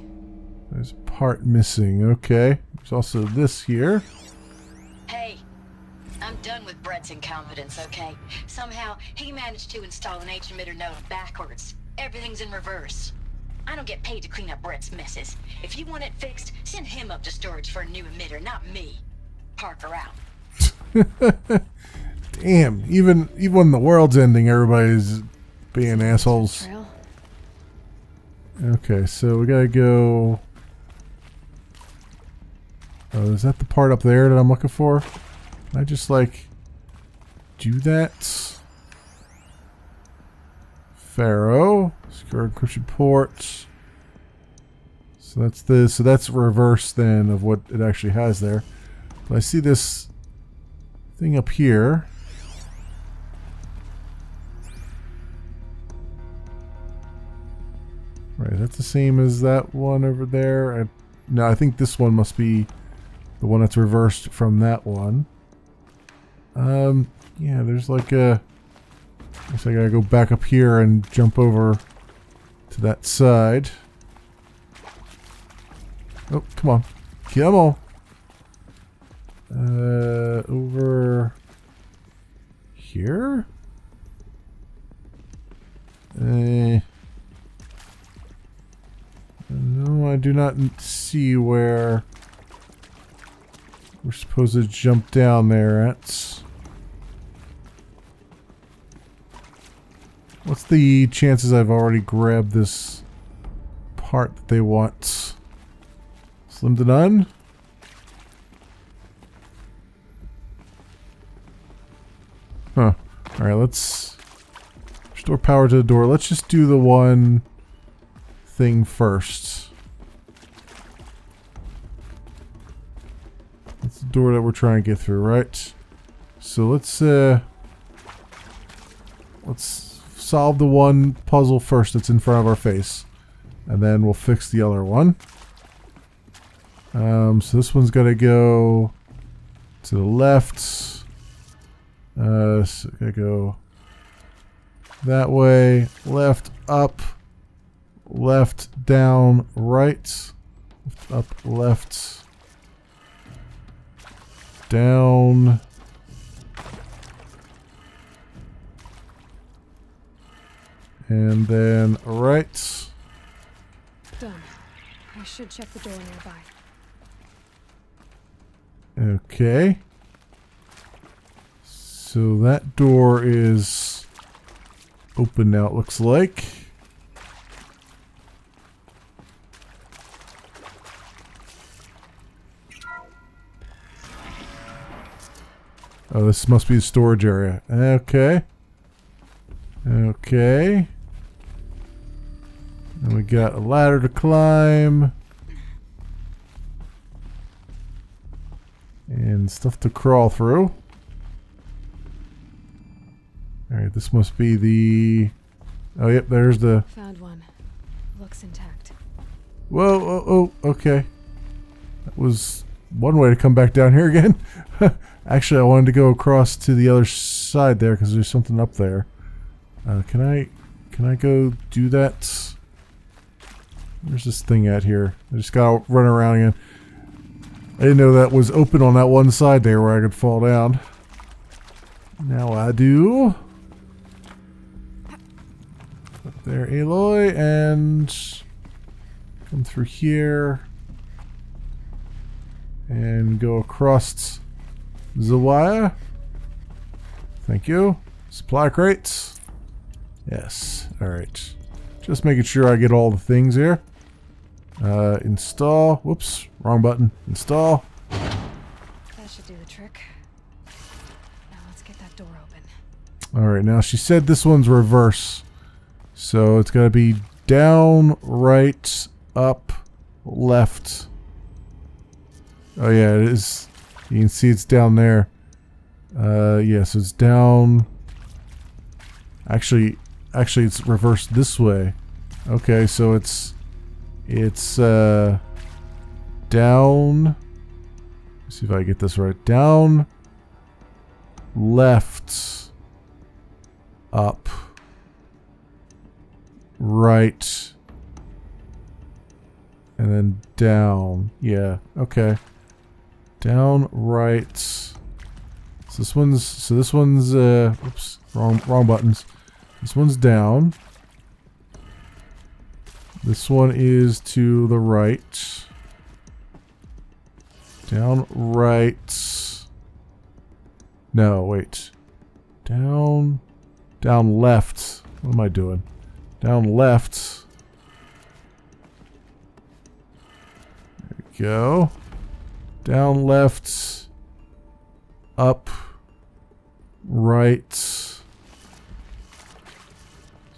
There's a part missing. Okay. There's also this here. Hey, I'm done with Brett's incompetence, okay? Somehow, he managed to install an H-emitter node backwards. Everything's in reverse. I don't get paid to clean up Brett's messes. If you want it fixed, send him up to storage for a new emitter, not me. Parker out. Damn. Even when the world's ending, everybody's being assholes. Okay, so we gotta go... Oh, is that the part up there that I'm looking for? Can I just, like, do that? Pharaoh. Secure encryption ports. So that's this. So that's reverse then of what it actually has there. But I see this thing up here. Right, that's the same as that one over there. No, I think this one must be the one that's reversed from that one. Yeah, there's like a... I guess I gotta go back up here and jump over to that side. Oh, come on. Come on. Over here? No, I do not see where we're supposed to jump down there at. What's the chances I've already grabbed this part that they want? Slim to none? Huh. Alright, let's restore power to the door. Let's just do the one thing first. That's the door that we're trying to get through, right? So let's solve the one puzzle first that's in front of our face, and then we'll fix the other one. So this one's gonna go to the left. So gonna go that way. Left, up, left, down, right. Up, left, down. And then right. Done. I should check the door nearby. Okay. So that door is open now, it looks like. Oh, this must be the storage area. Okay. Okay. And we got a ladder to climb. And stuff to crawl through. Alright, this must be the... Oh, yep, there's the... Found one. Looks intact. Whoa, oh, okay. That was one way to come back down here again. Actually, I wanted to go across to the other side there because there's something up there. Can I go do that? Where's this thing at here? I just gotta run around again. I didn't know that was open on that one side there where I could fall down. Now I do. Up there, Aloy, and come through here and go across the wire. Thank you. Supply crates. Yes. Alright. Just making sure I get all the things here. Install. Whoops. Wrong button. Install. That should do the trick. Now let's get that door open. Alright, now she said this one's reverse. So it's gotta be down, right, up, left. Oh yeah, it is. You can see it's down there. Yeah, so it's down. Actually it's reversed this way. Okay, so it's down. Let's see if I get this right. Down, left, up, right, and then down. Yeah, okay. Down, right. So this one's oops, wrong buttons. This one's down. This one is to the right. Down, right. No, wait. Down left. What am I doing? Down left. There we go. Down left. Up. Right.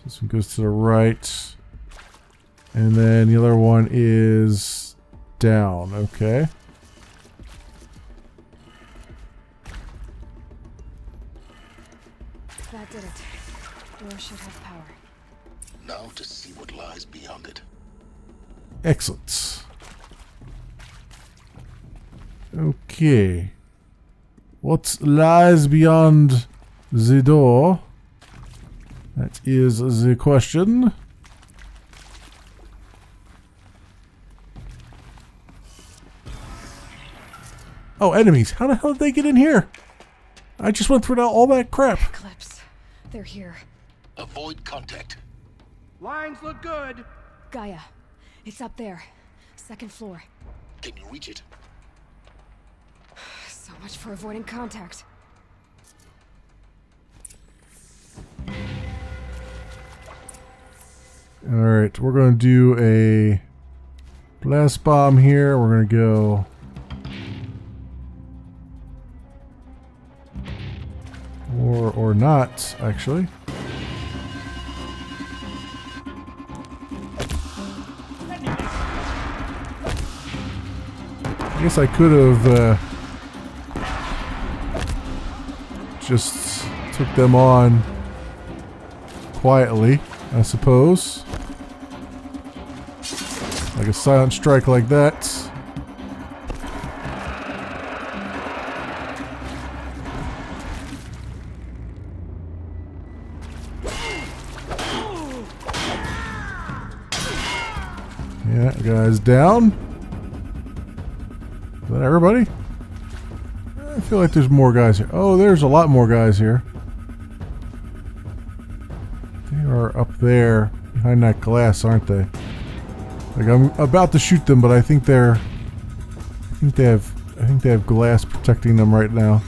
This one goes to the right. And then the other one is down. Okay. That did it. Door should have power. Now to see what lies beyond it. Excellent. Okay. What lies beyond the door? That is the question. Oh, enemies. How the hell did they get in here? I just went through all that crap. Eclipse. They're here. Avoid contact. Lines look good. Gaia. It's up there. Second floor. Can you reach it? So much for avoiding contact. Alright, we're going to do a blast bomb here. We're going to go... Or not, actually. I guess I could have just took them on quietly, I suppose. Like a silent strike like that. Yeah, guys down. Is that everybody? I feel like there's more guys here. Oh, there's a lot more guys here. They are up there behind that glass, aren't they? Like I'm about to shoot them, but I think they have glass protecting them right now.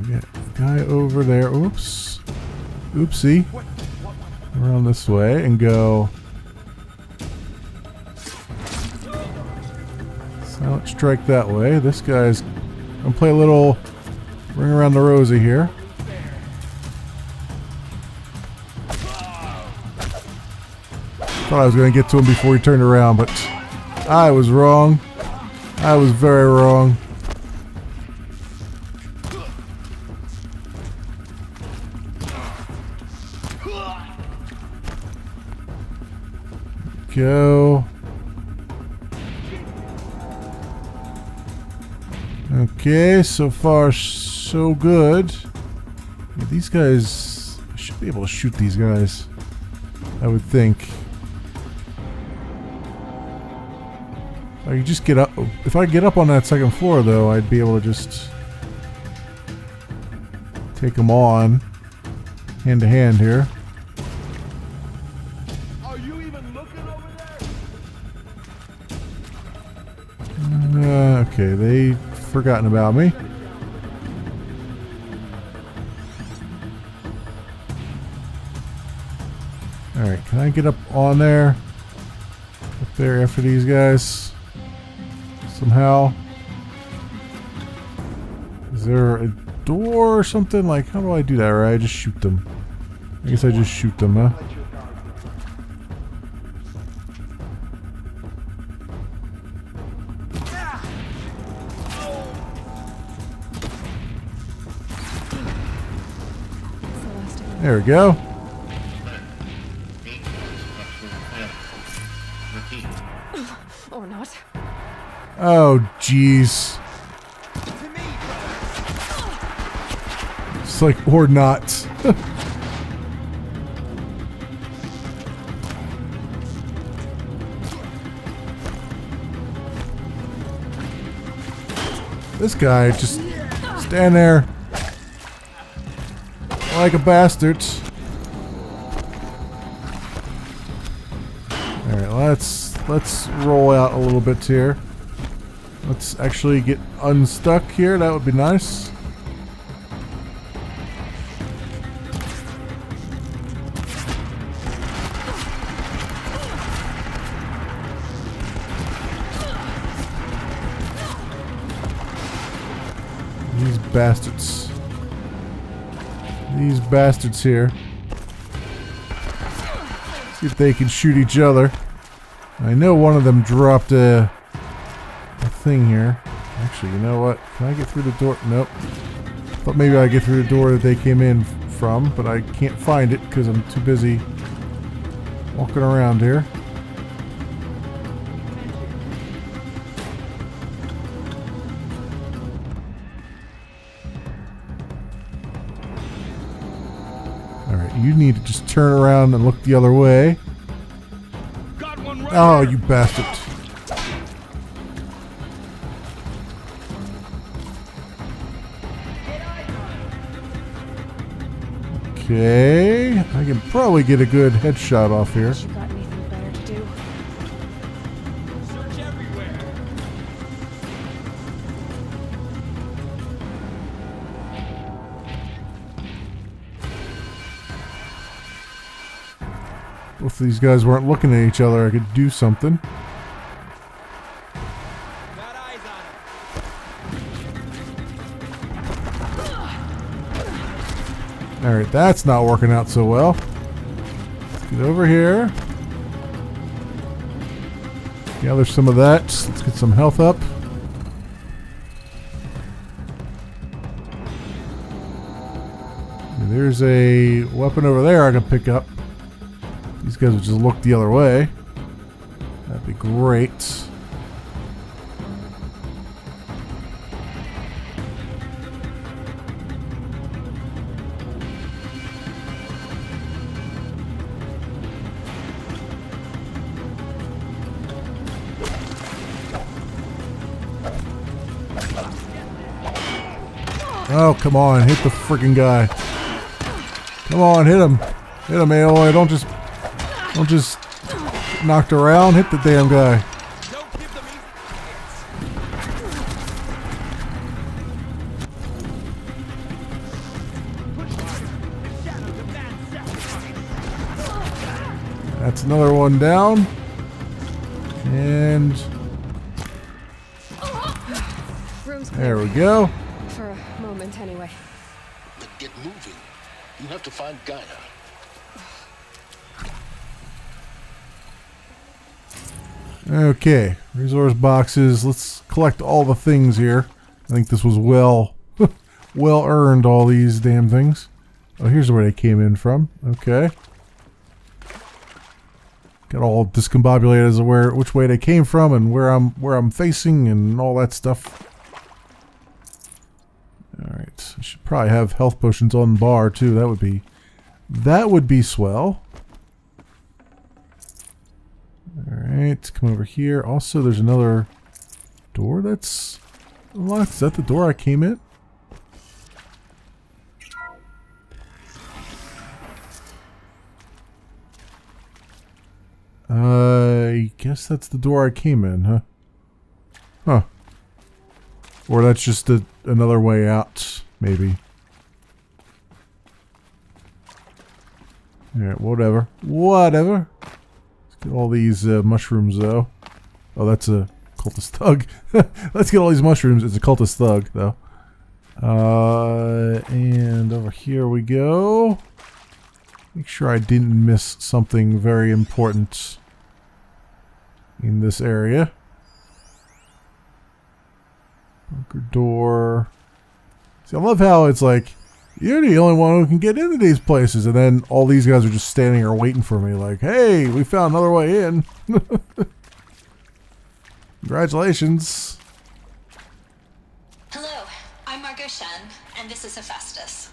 We got a guy over there. Oops. Oopsie. Around this way and go. Silent strike that way. This guy's gonna play a little ring around the rosy here. Thought I was gonna get to him before he turned around, but I was wrong. I was very wrong. Go. Okay, so far so good. Yeah, these guys, I should be able to shoot these guys, I would think. I could just get up. If I get up on that second floor, though, I'd be able to just take them on hand to hand here. Okay, they've forgotten about me. Alright, can I get up on there? Up there after these guys? Somehow? Is there a door or something? Like, how do I do that? Or I just shoot them? I guess I just shoot them, huh? There we go. Or not. Oh, jeez. It's like, or not. This guy just stand there like a bastard. Alright, let's roll out a little bit here. Let's actually get unstuck here. That would be nice. These bastards. These bastards here. See if they can shoot each other. I know one of them dropped a thing here. Actually, you know what? Can I get through the door? Nope. Thought maybe I'd get through the door that they came in from, but I can't find it because I'm too busy walking around here. You need to just turn around and look the other way. Oh, you bastard. Okay, I can probably get a good headshot off here. You got anything better to do? Search everywhere. If these guys weren't looking at each other, I could do something. Got eyes on him. Alright, that's not working out so well. Let's get over here. Gather some of that. Let's get some health up. And there's a weapon over there I can pick up. These guys will just look the other way. That'd be great. Oh, come on. Hit the freaking guy. Come on, hit him. Hit him, Aloy. Don't just knocked around. Hit the damn guy. That's another one down. And there we go. For a moment, anyway. But get moving. You have to find Gaia. Okay, resource boxes. Let's collect all the things here. I think this was well earned, all these damn things. Oh, here's where they came in from. Okay. Got all discombobulated as to which way they came from and where I'm facing and all that stuff. Alright, I should probably have health potions on the bar too. That would be swell. Alright, come over here. Also, there's another door that's unlocked. Is that the door I came in? I guess that's the door I came in, huh? Huh. Or that's just another way out, maybe. Alright, whatever. Whatever. Let's get all these mushrooms, though. Oh, that's a cultist thug. Let's get all these mushrooms. It's a cultist thug, though. And over here we go. Make sure I didn't miss something very important in this area. Bunker door. See, I love how it's like, you're the only one who can get into these places. And then all these guys are just standing here waiting for me like, hey, we found another way in. Congratulations. Hello, I'm Margot Shen, and this is Hephaestus.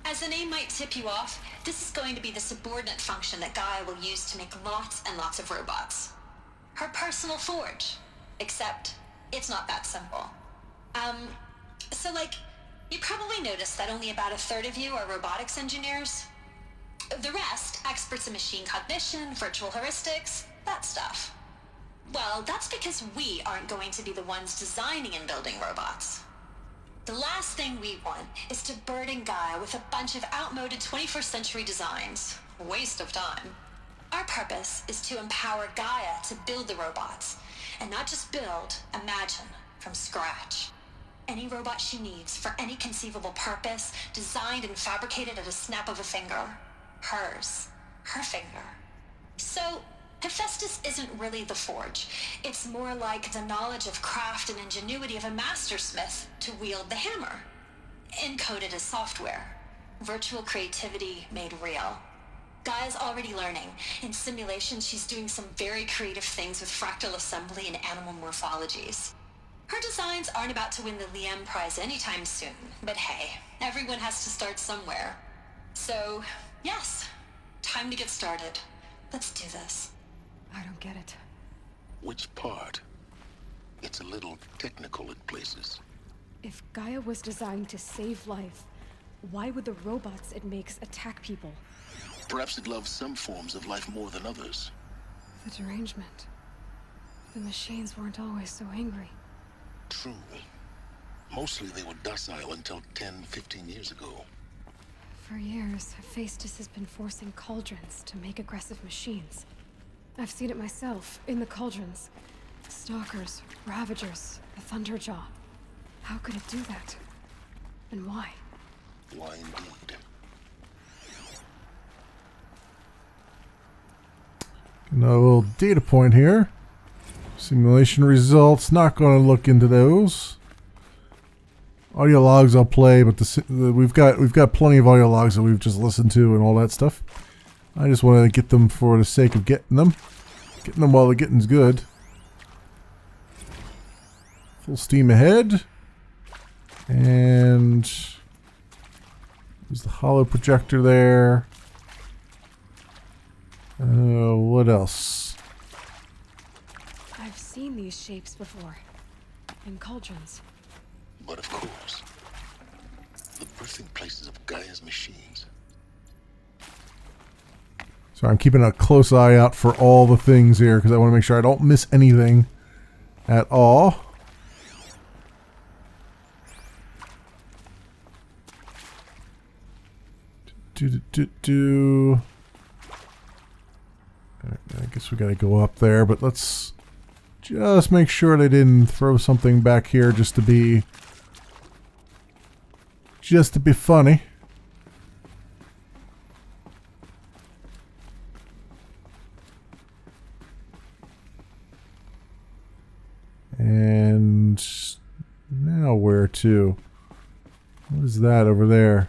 As the name might tip you off, this is going to be the subordinate function that Gaia will use to make lots and lots of robots. Her personal forge. Except, it's not that simple. So like, you probably noticed that only about a third of you are robotics engineers. The rest, experts in machine cognition, virtual heuristics, that stuff. Well, that's because we aren't going to be the ones designing and building robots. The last thing we want is to burden Gaia with a bunch of outmoded 21st century designs. Waste of time. Our purpose is to empower Gaia to build the robots, and not just build, imagine, from scratch. Any robot she needs for any conceivable purpose, designed and fabricated at a snap of a finger. Hers. Her finger. So, Hephaestus isn't really the forge. It's more like the knowledge of craft and ingenuity of a mastersmith to wield the hammer. Encoded as software. Virtual creativity made real. Gaia's already learning. In simulation, she's doing some very creative things with fractal assembly and animal morphologies. Her designs aren't about to win the Liam Prize anytime soon, but hey, everyone has to start somewhere. So, yes, time to get started. Let's do this. I don't get it. Which part? It's a little technical in places. If Gaia was designed to save life, why would the robots it makes attack people? Perhaps it loves some forms of life more than others. The derangement. The machines weren't always so angry. True. Mostly they were docile until 10, 15 years ago. For years, Hephaestus has been forcing cauldrons to make aggressive machines. I've seen it myself, in the cauldrons. Stalkers, Ravagers, the Thunderjaw. How could it do that? And why? Why indeed? Another little data point here. Simulation results. Not going to look into those. Audio logs I'll play, but we've got plenty of audio logs that we've just listened to and all that stuff. I just wanted to get them for the sake of getting them while the getting's good. Full steam ahead, and there's the hollow projector there. What else? I've seen these shapes before in cauldrons. But of course, the birthing places of Gaia's machines. So I'm keeping a close eye out for all the things here because I want to make sure I don't miss anything at all. I guess we gotta go up there, but let's just make sure they didn't throw something back here just to be funny. And now where to? What is that over there?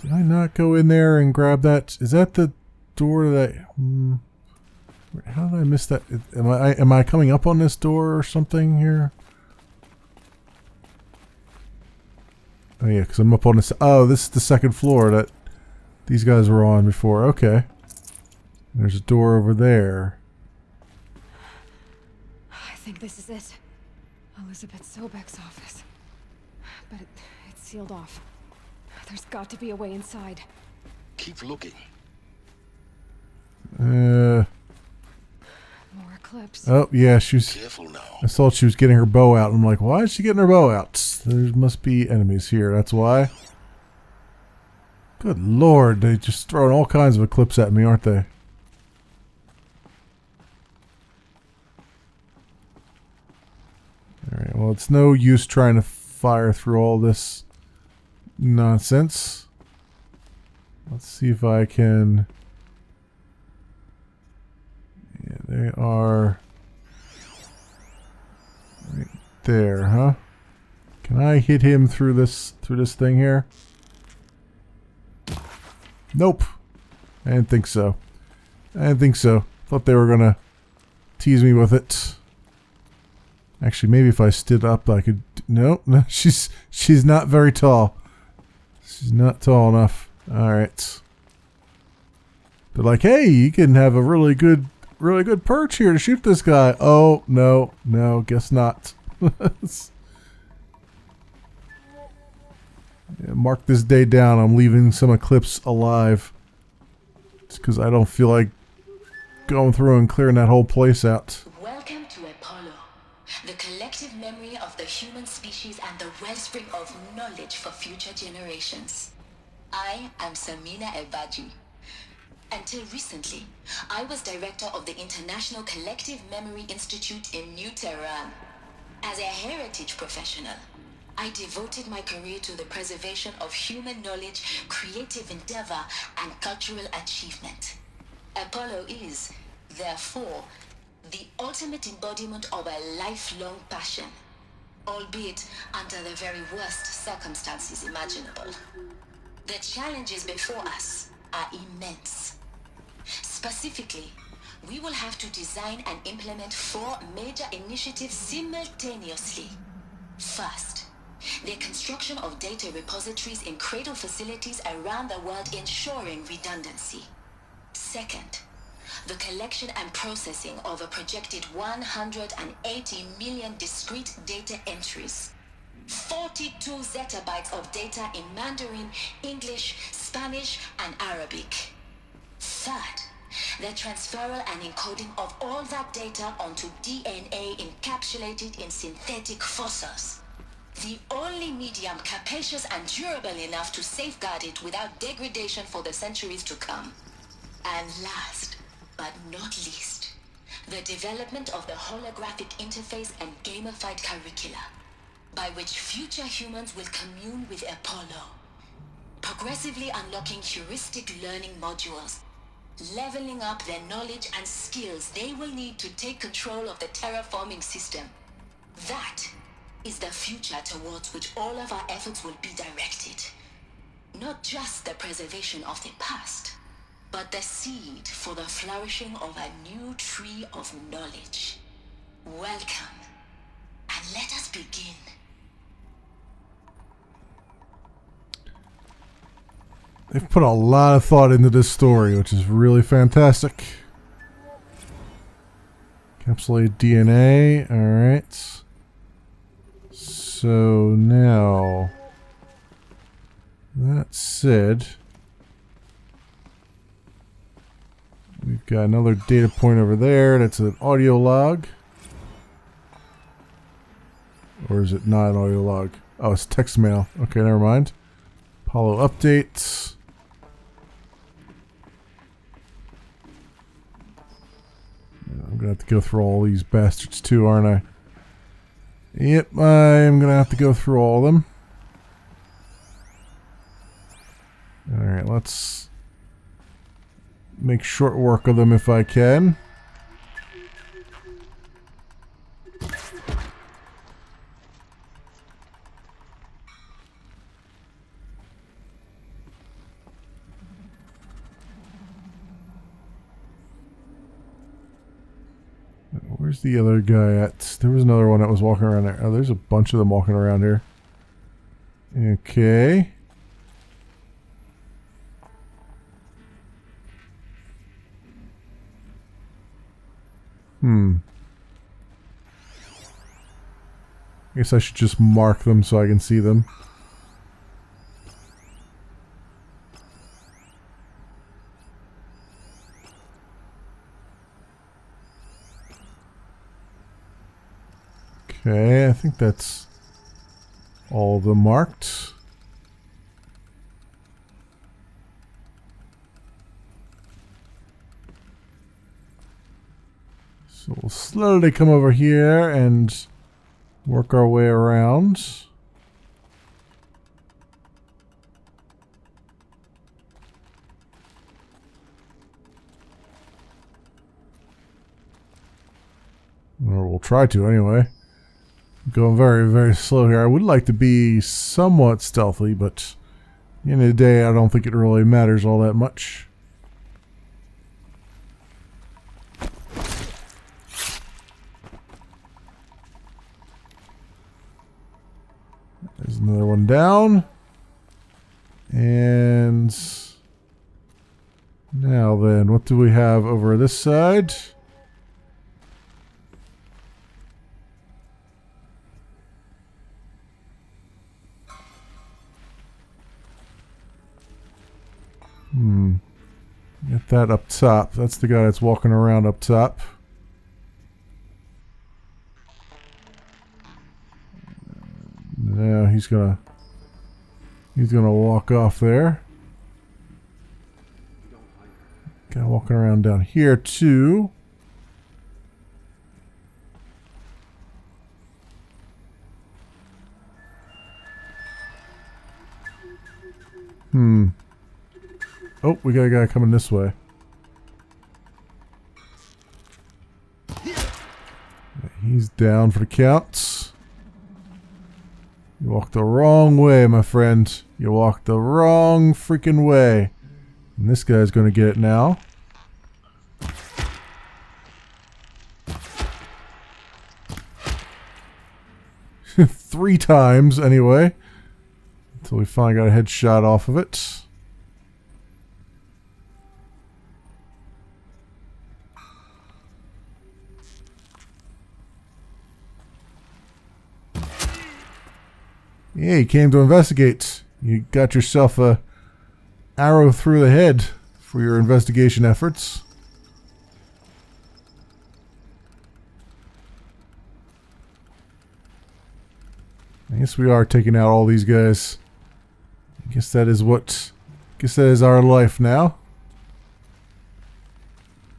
Did I not go in there and grab that? Is that the door that I... How did I miss that? Am I coming up on this door or something here? Oh yeah, because I'm up on this. Oh, this is the second floor that these guys were on before. Okay. There's a door over there. I think this is it. Elizabeth Sobek's office. But it's sealed off. There's got to be a way inside. Keep looking. More clips. Oh yeah, she was. Careful now. I thought she was getting her bow out. I'm like, why is she getting her bow out? There must be enemies here. That's why. Good lord, they just throwing all kinds of clips at me, aren't they? Alright, well, it's no use trying to fire through all this nonsense. Let's see if I can... Yeah, they are... right there, huh? Can I hit him through this thing here? Nope. I didn't think so. Thought they were gonna tease me with it. Actually, maybe if I stood up, I could... Nope. No, she's not very tall. She's not tall enough. Alright. They're like, hey, you can have a really good perch here to shoot this guy. Oh, no, guess not. Yeah, mark this day down. I'm leaving some Eclipse alive. It's because I don't feel like going through and clearing that whole place out. Welcome to Apollo, the collective memory of the human species and the wellspring of knowledge for future generations. I am Samina Ebaji. Until recently, I was director of the International Collective Memory Institute in New Tehran. As a heritage professional, I devoted my career to the preservation of human knowledge, creative endeavor, and cultural achievement. Apollo is, therefore, the ultimate embodiment of a lifelong passion, albeit under the very worst circumstances imaginable. The challenges before us are immense. Specifically, we will have to design and implement 4 major initiatives simultaneously. First, the construction of data repositories in cradle facilities around the world ensuring redundancy. Second, the collection and processing of a projected 180 million discrete data entries. 42 zettabytes of data in Mandarin, English, Spanish, and Arabic. Third, the transferal and encoding of all that data onto DNA encapsulated in synthetic fossils. The only medium capacious and durable enough to safeguard it without degradation for the centuries to come. And last, but not least, the development of the holographic interface and gamified curricula, by which future humans will commune with Apollo. progressively unlocking heuristic learning modules, leveling up their knowledge and skills they will need to take control of the terraforming system. That is the future towards which all of our efforts will be directed. Not just the preservation of the past, but the seed for the flourishing of a new tree of knowledge. Welcome, and let us begin. They've put a lot of thought into this story, which is really fantastic. Encapsulated DNA, alright. So now, that said, we've got another data point over there. That's an audio log. Or is it not an audio log? Oh, it's text mail. Okay, never mind. Apollo updates. I'm gonna have to go through all these bastards too, aren't I? Yep, I'm gonna have to go through all of them. Alright, let's make short work of them if I can. Where's the other guy at? There was another one that was walking around there. Oh, there's a bunch of them walking around here. Okay. I guess I should just mark them so I can see them. Okay, I think that's all of them marked. So we'll slowly come over here and work our way around. Or we'll try to anyway. Going very, very slow here. I would like to be somewhat stealthy, but at the end of the day, I don't think it really matters all that much. There's another one down. And now then, what do we have over this side? Get that up top. That's the guy that's walking around up top. Now he's gonna walk off there. Guy walking around down here too. Oh, we got a guy coming this way. He's down for the count. You walked the wrong way, my friend. You walked the wrong freaking way. And this guy's going to get it now. Three times, anyway. Until we finally got a headshot off of it. Yeah, you came to investigate. You got yourself a arrow through the head for your investigation efforts. I guess we are taking out all these guys. I guess that is our life now.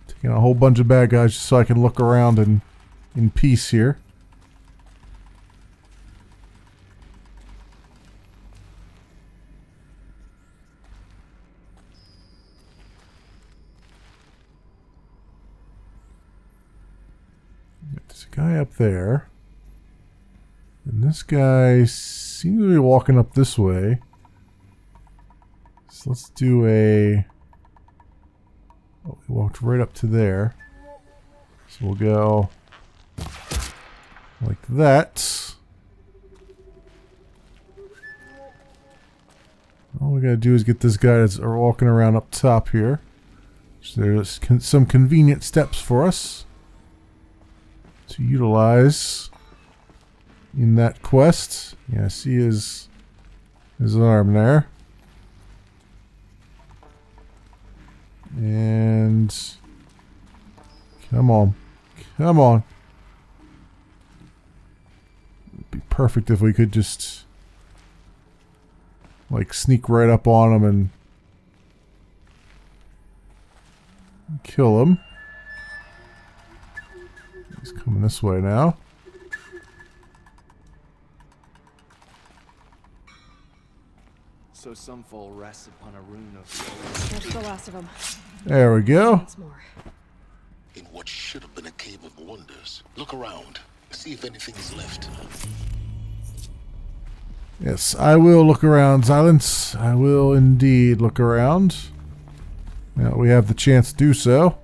Taking a whole bunch of bad guys just so I can look around in peace here. There's a guy up there. And this guy seems to be walking up this way. So let's do a... Oh, he walked right up to there. So we'll go like that. All we gotta do is get this guy that's walking around up top here. So there's some convenient steps for us to utilize in that quest. Yeah, I see his arm there. And come on. Come on. It'd be perfect if we could just like sneak right up on him and kill him. He's coming this way now. So some fall rests upon a rune of... There's the last of them. There we go. Once more. In what should have been a cave of wonders. Look around. See if anything is left. Yes, I will look around, Silence. I will indeed look around. Now we have the chance to do so.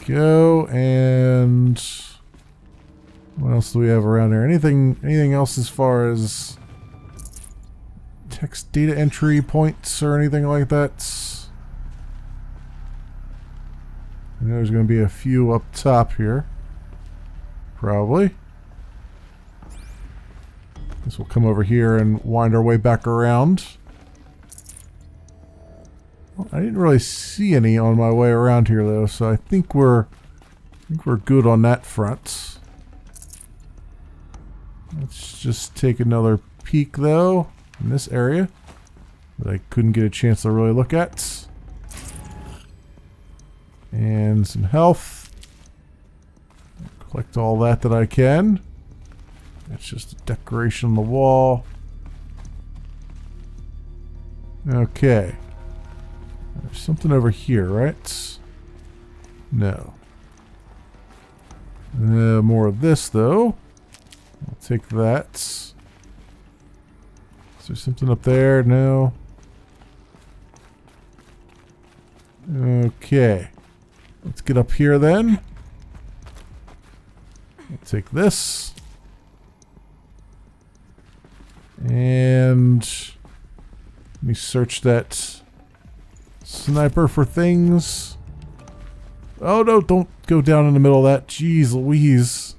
Go, and what else do we have around here? Anything else as far as text data entry points or anything like that? I know there's going to be a few up top here. Probably. Guess we'll come over here and wind our way back around. Well, I didn't really see any on my way around here though, so I think we're good on that front. Let's just take another peek though in this area that I couldn't get a chance to really look at. And some health. Collect all that I can. It's just a decoration on the wall. Okay. There's something over here, right? No. More of this, though. I'll take that. Is there something up there? No. Okay. Let's get up here then. I'll take this. And let me search that sniper for things. Oh no, don't go down in the middle of that. Jeez Louise.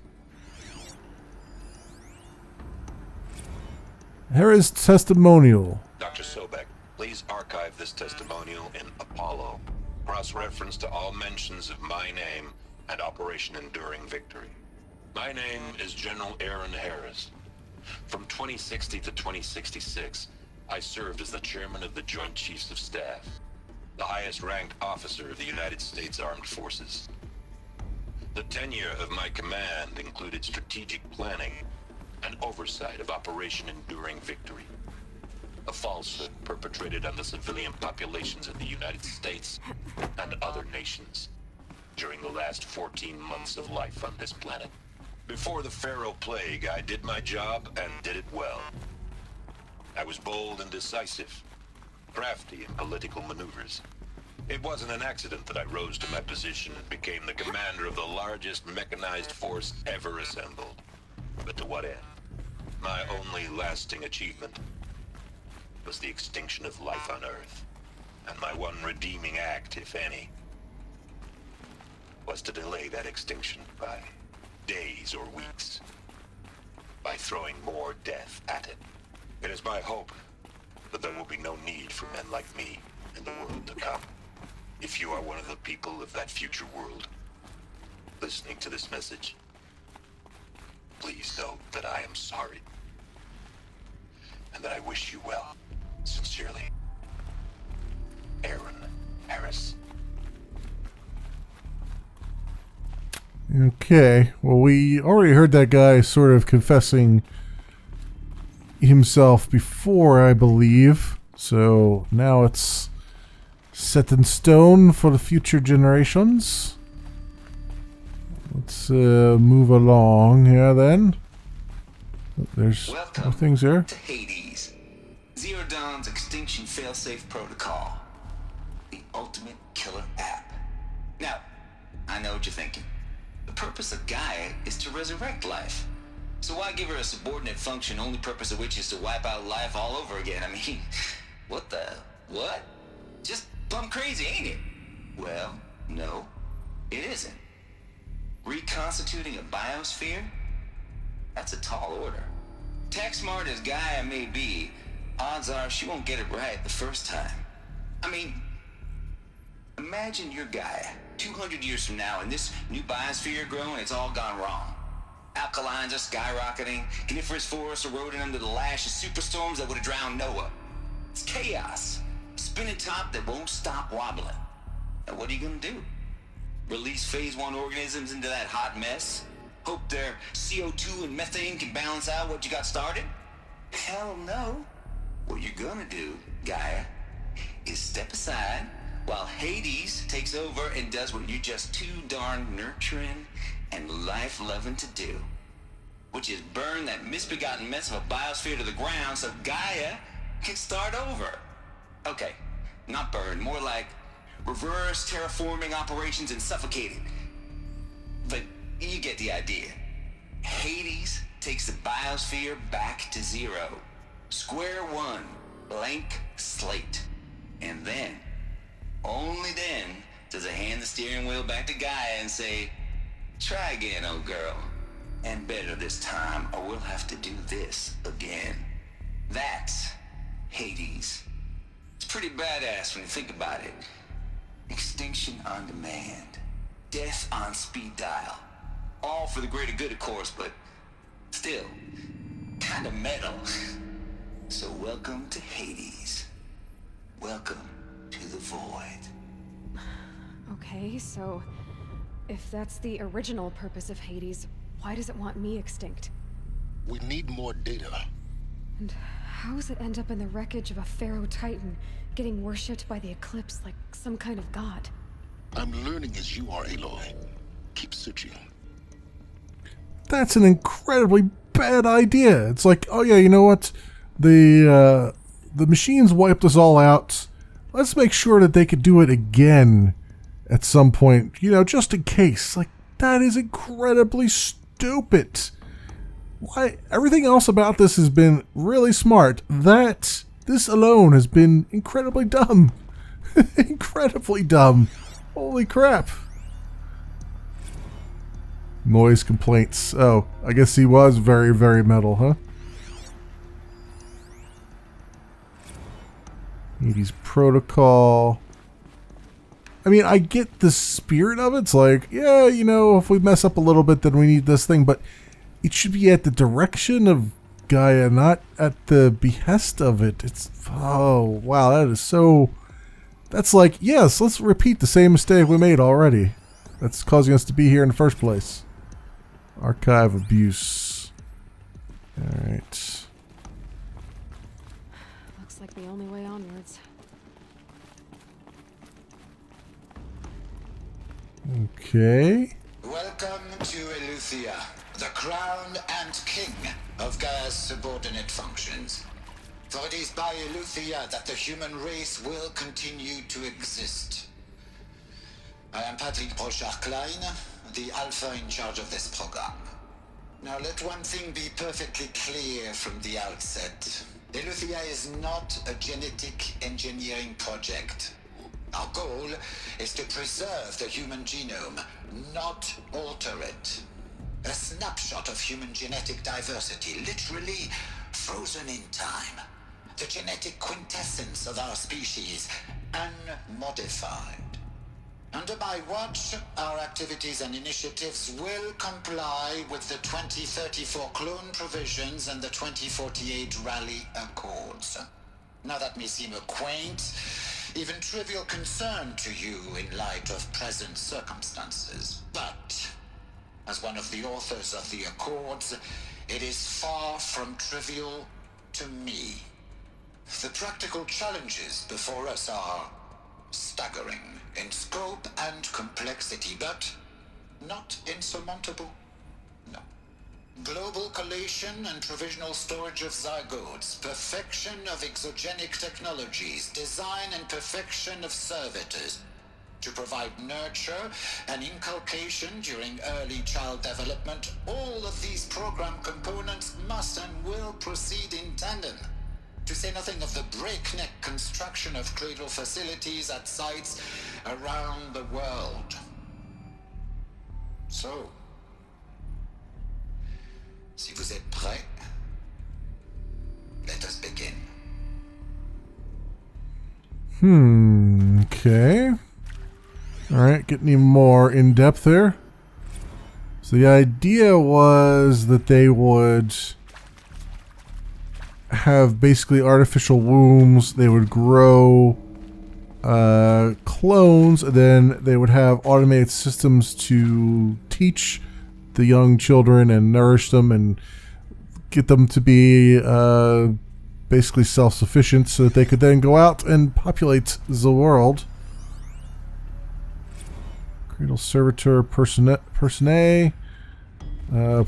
Hera's testimonial. Dr. Sobek, please archive this testimonial in Apollo. Cross-reference to all mentions of my name and Operation Enduring Victory. My name is General Aaron Harris. From 2060 to 2066, I served as the chairman of the Joint Chiefs of Staff, the highest-ranked officer of the United States Armed Forces. The tenure of my command included strategic planning and oversight of Operation Enduring Victory, a falsehood perpetrated on the civilian populations of the United States and other nations during the last 14 months of life on this planet. Before the Pharaoh Plague, I did my job and did it well. I was bold and decisive, crafty in political maneuvers. It wasn't an accident that I rose to my position and became the commander of the largest mechanized force ever assembled. But to what end? My only lasting achievement was the extinction of life on Earth. And my one redeeming act, if any, was to delay that extinction by days or weeks, by throwing more death at it. It is my hope that there will be no need for men like me in the world to come. If you are one of the people of that future world listening to this message, please know that I am sorry and that I wish you well. Sincerely, Aaron Harris. Okay, well, we already heard that guy sort of confessing himself before, I believe. So now it's set in stone for the future generations. Let's move along here then. There's more things here. To Hades, Zero Dawn's extinction failsafe protocol, the ultimate killer app. Now, I know what you're thinking. The purpose of Gaia is to resurrect life. So why give her a subordinate function, only purpose of which is to wipe out life all over again? I mean, what? Just plumb crazy, ain't it? Well, no, it isn't. Reconstituting a biosphere? That's a tall order. Tech smart as Gaia may be, odds are she won't get it right the first time. I mean, imagine you're Gaia, 200 years from now, and this new biosphere growing, it's all gone wrong. Alkalines are skyrocketing, coniferous forests eroding under the lash of superstorms that would have drowned Noah. It's chaos. A spinning top that won't stop wobbling. Now what are you gonna do? Release phase 1 organisms into that hot mess? Hope their CO2 and methane can balance out what you got started? Hell no. What you're gonna do, Gaia, is step aside while Hades takes over and does what you're just too darn nurturing and life-loving to do, which is burn that misbegotten mess of a biosphere to the ground so Gaia can start over. Okay, not burn, more like reverse terraforming operations and suffocate it. But you get the idea. Hades takes the biosphere back to zero. Square one, blank slate. And then, only then, does it hand the steering wheel back to Gaia and say, try again, old girl. And better this time, or we'll have to do this again. That's Hades. It's pretty badass when you think about it. Extinction on demand. Death on speed dial. All for the greater good, of course, but still, kind of metal. So welcome to Hades. Welcome to the void. Okay, so if that's the original purpose of Hades, why does it want me extinct? We need more data. And how does it end up in the wreckage of a Pharaoh Titan, getting worshipped by the Eclipse like some kind of god? I'm learning as you are, Aloy. Keep searching. That's an incredibly bad idea. It's like, oh yeah, you know what? The machines wiped us all out. Let's make sure that they could do it again at some point, you know, just in case. Like, that is incredibly stupid. Why? Everything else about this has been really smart. This alone has been incredibly dumb. Incredibly dumb. Holy crap. Noise complaints. Oh, I guess he was very, very metal, huh? Hades protocol. I mean, I get the spirit of it. It's like, yeah, you know, if we mess up a little bit, then we need this thing. But it should be at the direction of Gaia, not at the behest of it. It's, oh, wow, that is so... That's like, yes, let's repeat the same mistake we made already. That's causing us to be here in the first place. Archive abuse. Alright. Looks like the only way onwards. Okay. Welcome to Eleuthia, the crown and king of Gaia's subordinate functions. For it is by Eleuthia that the human race will continue to exist. I am Patrick Brochard-Klein, the Alpha in charge of this program. Now let one thing be perfectly clear from the outset. Eleuthia is not a genetic engineering project. Our goal is to preserve the human genome, not alter it. A snapshot of human genetic diversity, literally frozen in time. The genetic quintessence of our species, unmodified. Under my watch, our activities and initiatives will comply with the 2034 clone provisions and the 2048 Rally Accords. Now that may seem a quaint, even trivial concern to you in light of present circumstances, but as one of the authors of the Accords, it is far from trivial to me. The practical challenges before us are Staggering in scope and complexity, but not insurmountable. No. Global collation and provisional storage of zygotes, perfection of exogenic technologies, design and perfection of servitors, to provide nurture and inculcation during early child development. All of these program components must and will proceed in tandem. To say nothing of the breakneck construction of cradle facilities at sites around the world. So, si vous êtes prêts, let us begin. Okay. Alright, getting even more in depth there. So the idea was that they would have basically artificial wombs. They would grow clones, and then they would have automated systems to teach the young children and nourish them and get them to be basically self-sufficient so that they could then go out and populate the world. Cradle servitor personae, personae, I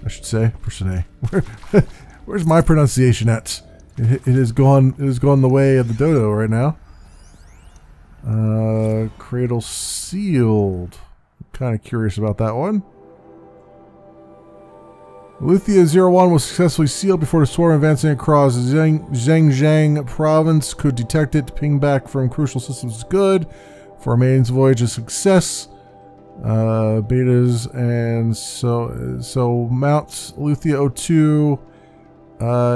should say, personae. Where's my pronunciation at? It has gone the way of the dodo right now. Cradle sealed. I'm kind of curious about that one. Luthia 01 was successfully sealed before the swarm advancing across Zhangjiang province could detect it. Ping back from crucial systems is good. For a maiden's voyage, a success. Betas and so Mount Luthia 02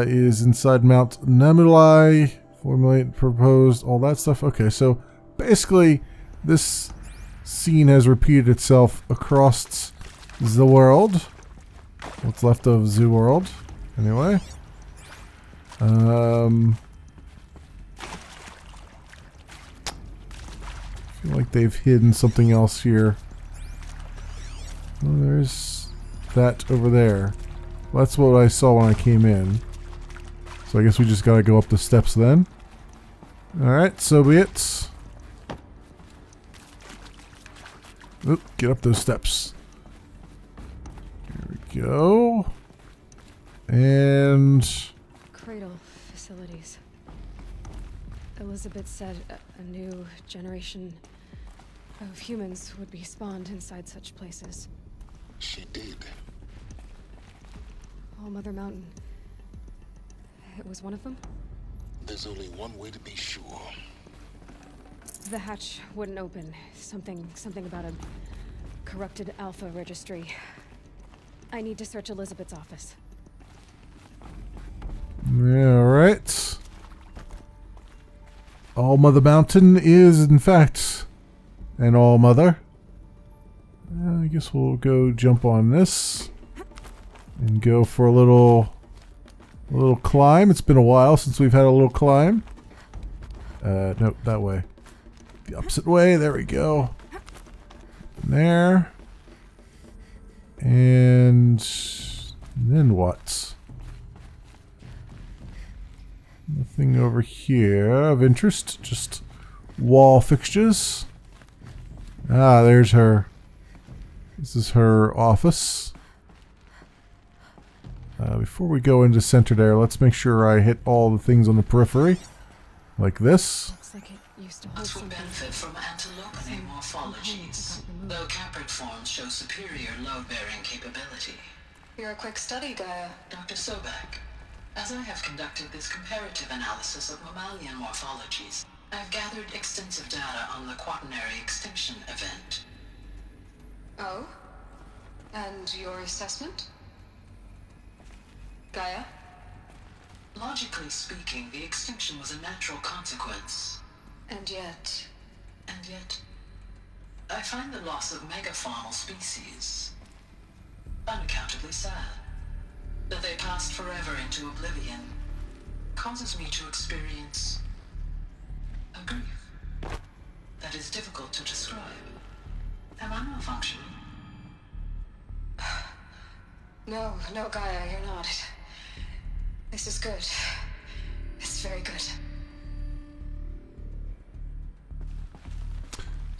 is inside Mount Namulai. Formulate, proposed, all that stuff. Okay, so basically this scene has repeated itself across the world. What's left of the world, anyway. I feel like they've hidden something else here. Oh, there's that over there. Well, that's what I saw when I came in. So I guess we just gotta go up the steps then. Alright, so be it. Oop, get up those steps. Here we go. And... Cradle facilities. Elizabeth said a new generation of humans would be spawned inside such places. She did. All Mother Mountain. It was one of them? There's only one way to be sure. The hatch wouldn't open. Something about a corrupted alpha registry. I need to search Elizabeth's office. Yeah, alright. All Mother Mountain is, in fact, an All Mother. I guess we'll go jump on this and go for a little climb. It's been a while since we've had a little climb. Nope, that way. The opposite way. There we go. There. And then what? Nothing over here of interest. Just wall fixtures. Ah, there's her. This is her office. Before we go into center there, let's make sure I hit all the things on the periphery. Like this. Looks like it used to hold Us would benefit from antilopinae morphologies, though caprid forms show superior load-bearing capability. You're a quick study, Gaia. Dr. Sobek, as I have conducted this comparative analysis of mammalian morphologies, I've gathered extensive data on the quaternary extinction event. Oh? And your assessment? Gaia? Logically speaking, the extinction was a natural consequence. And yet, I find the loss of megafaunal species unaccountably sad. That they passed forever into oblivion causes me to experience a grief that is difficult to describe. Am I malfunctioning? No, Gaia, you're not. This is good. It's very good.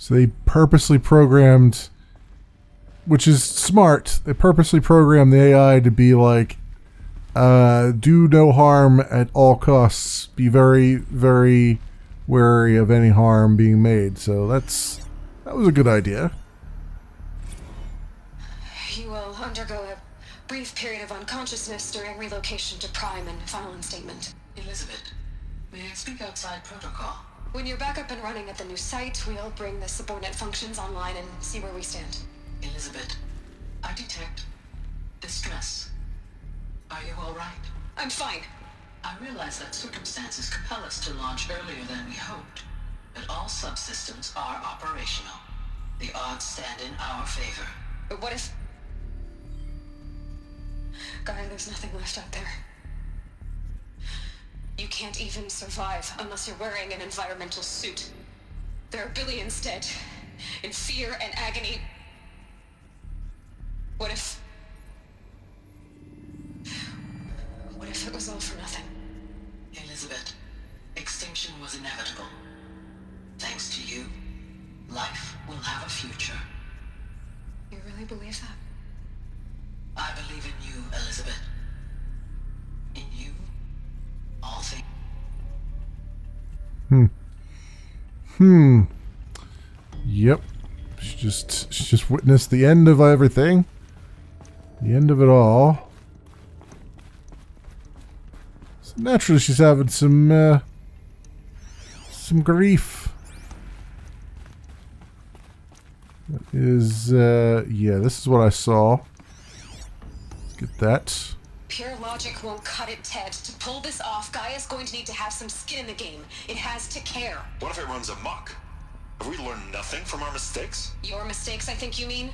So they purposely programmed, which is smart, they purposely programmed the AI to be like, do no harm at all costs. Be very, very wary of any harm being made. So that was a good idea. You will undergo a brief period of unconsciousness during relocation to Prime and final instatement. Elizabeth, may I speak outside protocol? When you're back up and running at the new site, we'll bring the subordinate functions online and see where we stand. Elizabeth, I detect distress. Are you all right? I'm fine. I realize that circumstances compel us to launch earlier than we hoped, but all subsystems are operational. The odds stand in our favor. But what if... Gaia, there's nothing left out there. You can't even survive unless you're wearing an environmental suit. There are billions dead, in fear and agony. What if it was all for nothing? Elizabeth, extinction was inevitable. Thanks to you, life will have a future. You really believe that? I believe in you, Elizabeth. In you, all things. Yep. She just witnessed the end of everything. The end of it all. So naturally she's having some grief. That is yeah, this is what I saw. Let's get that. Pure logic won't cut it, Ted. To pull this off, Gaia's going to need to have some skin in the game. It has to care. What if it runs amok? Have we learned nothing from our mistakes? Your mistakes, I think you mean?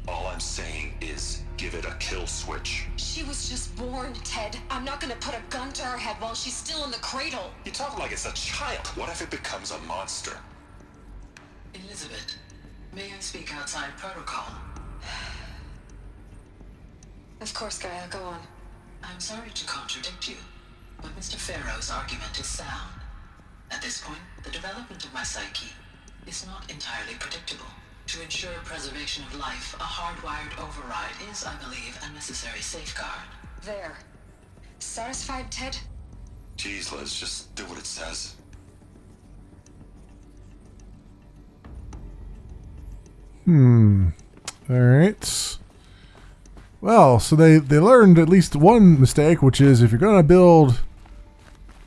All I'm saying is give it a kill switch. She was just born, Ted. I'm not gonna put a gun to her head while she's still in the cradle. You talk like it's a child. What if it becomes a monster? Elizabeth, may I speak outside protocol? Of course, Gaia, go on. I'm sorry to contradict you, but Mr. Farrow's argument is sound. At this point, the development of my psyche is not entirely predictable. To ensure preservation of life, a hardwired override is, I believe, a necessary safeguard. There. Satisfied, Ted? Jeez, Liz, just do what it says. Alright. Well, so they learned at least one mistake, which is if you're going to build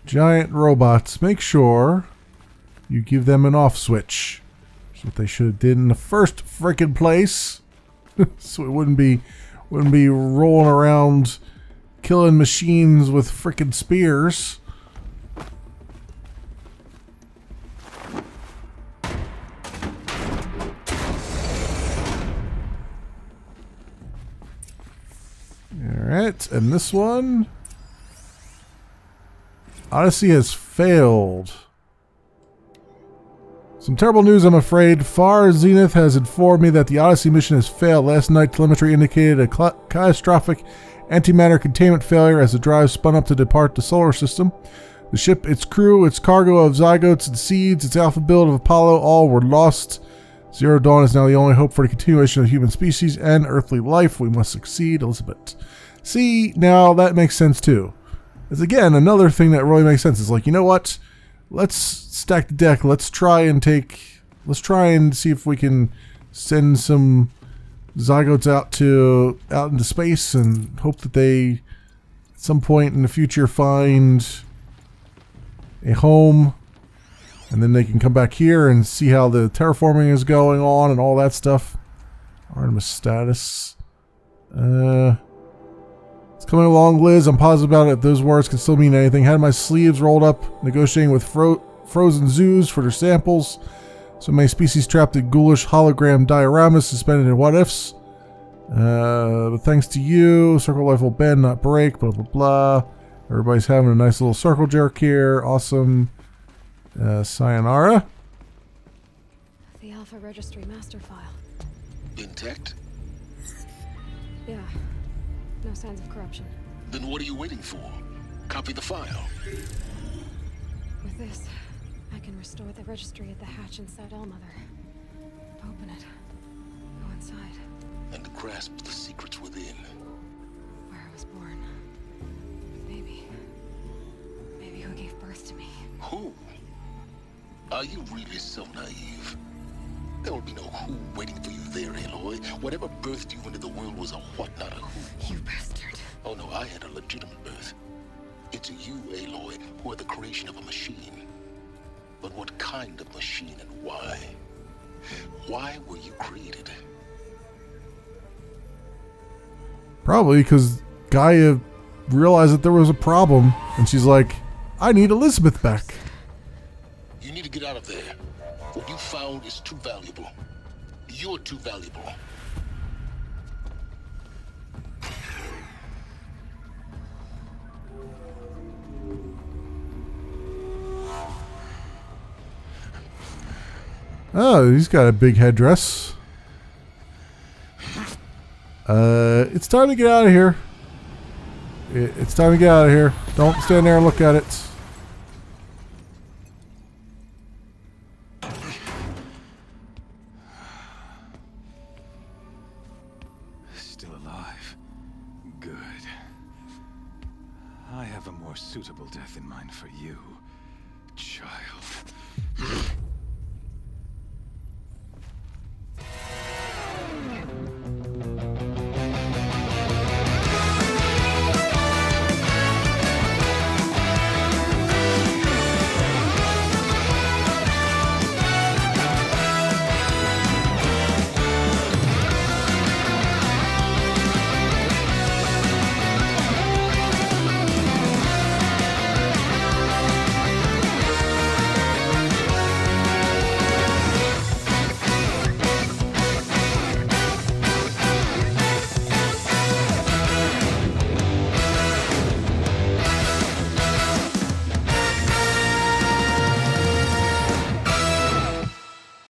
giant robots, make sure you give them an off switch. That's what they should have did in the first frickin' place. So it wouldn't be rolling around killing machines with frickin' spears. Alright, and this one, Odyssey has failed. Some terrible news, I'm afraid. Far Zenith has informed me that the Odyssey mission has failed. Last night, telemetry indicated a catastrophic antimatter containment failure as the drive spun up to depart the solar system. The ship, its crew, its cargo of zygotes and seeds, its alpha build of Apollo, all were lost. Zero Dawn is now the only hope for the continuation of human species and earthly life. We must succeed, Elizabeth. See, now that makes sense too. It's again another thing that really makes sense. It's like, you know what? Let's stack the deck. Let's try and see if we can send some zygotes out into space and hope that they at some point in the future find a home, and then they can come back here and see how the terraforming is going on and all that stuff. Artemis status. It's coming along, Liz. I'm positive about it. If those words can still mean anything. Had my sleeves rolled up, negotiating with frozen zoos for their samples. So many species trapped in ghoulish hologram dioramas suspended in what-ifs. But thanks to you, circle life will bend, not break, blah, blah, blah. Everybody's having a nice little circle jerk here. Awesome. Sayonara. The Alpha Registry master file. Intact? Yeah. No signs of corruption. Then what are you waiting for? Copy the file. With this, I can restore the registry at the hatch inside Allmother. open it. Go inside. And grasp the secrets within. Where I was born. Maybe who gave birth to me. Who? Are you really so naive? There will be no who waiting for you there, Aloy. Whatever birthed you into the world was a what, not a who. You bastard. Oh no, I had a legitimate birth. It's you, Aloy, who are the creation of a machine. But what kind of machine and why? Why were you created? Probably because Gaia realized that there was a problem, and she's like, I need Elizabeth back. You need to get out of there. What you found is too valuable. You're too valuable. Oh, he's got a big headdress. It's time to get out of here. It's time to get out of here. Don't stand there and look at it. Still alive. Good. I have a more suitable death in mind for you, child.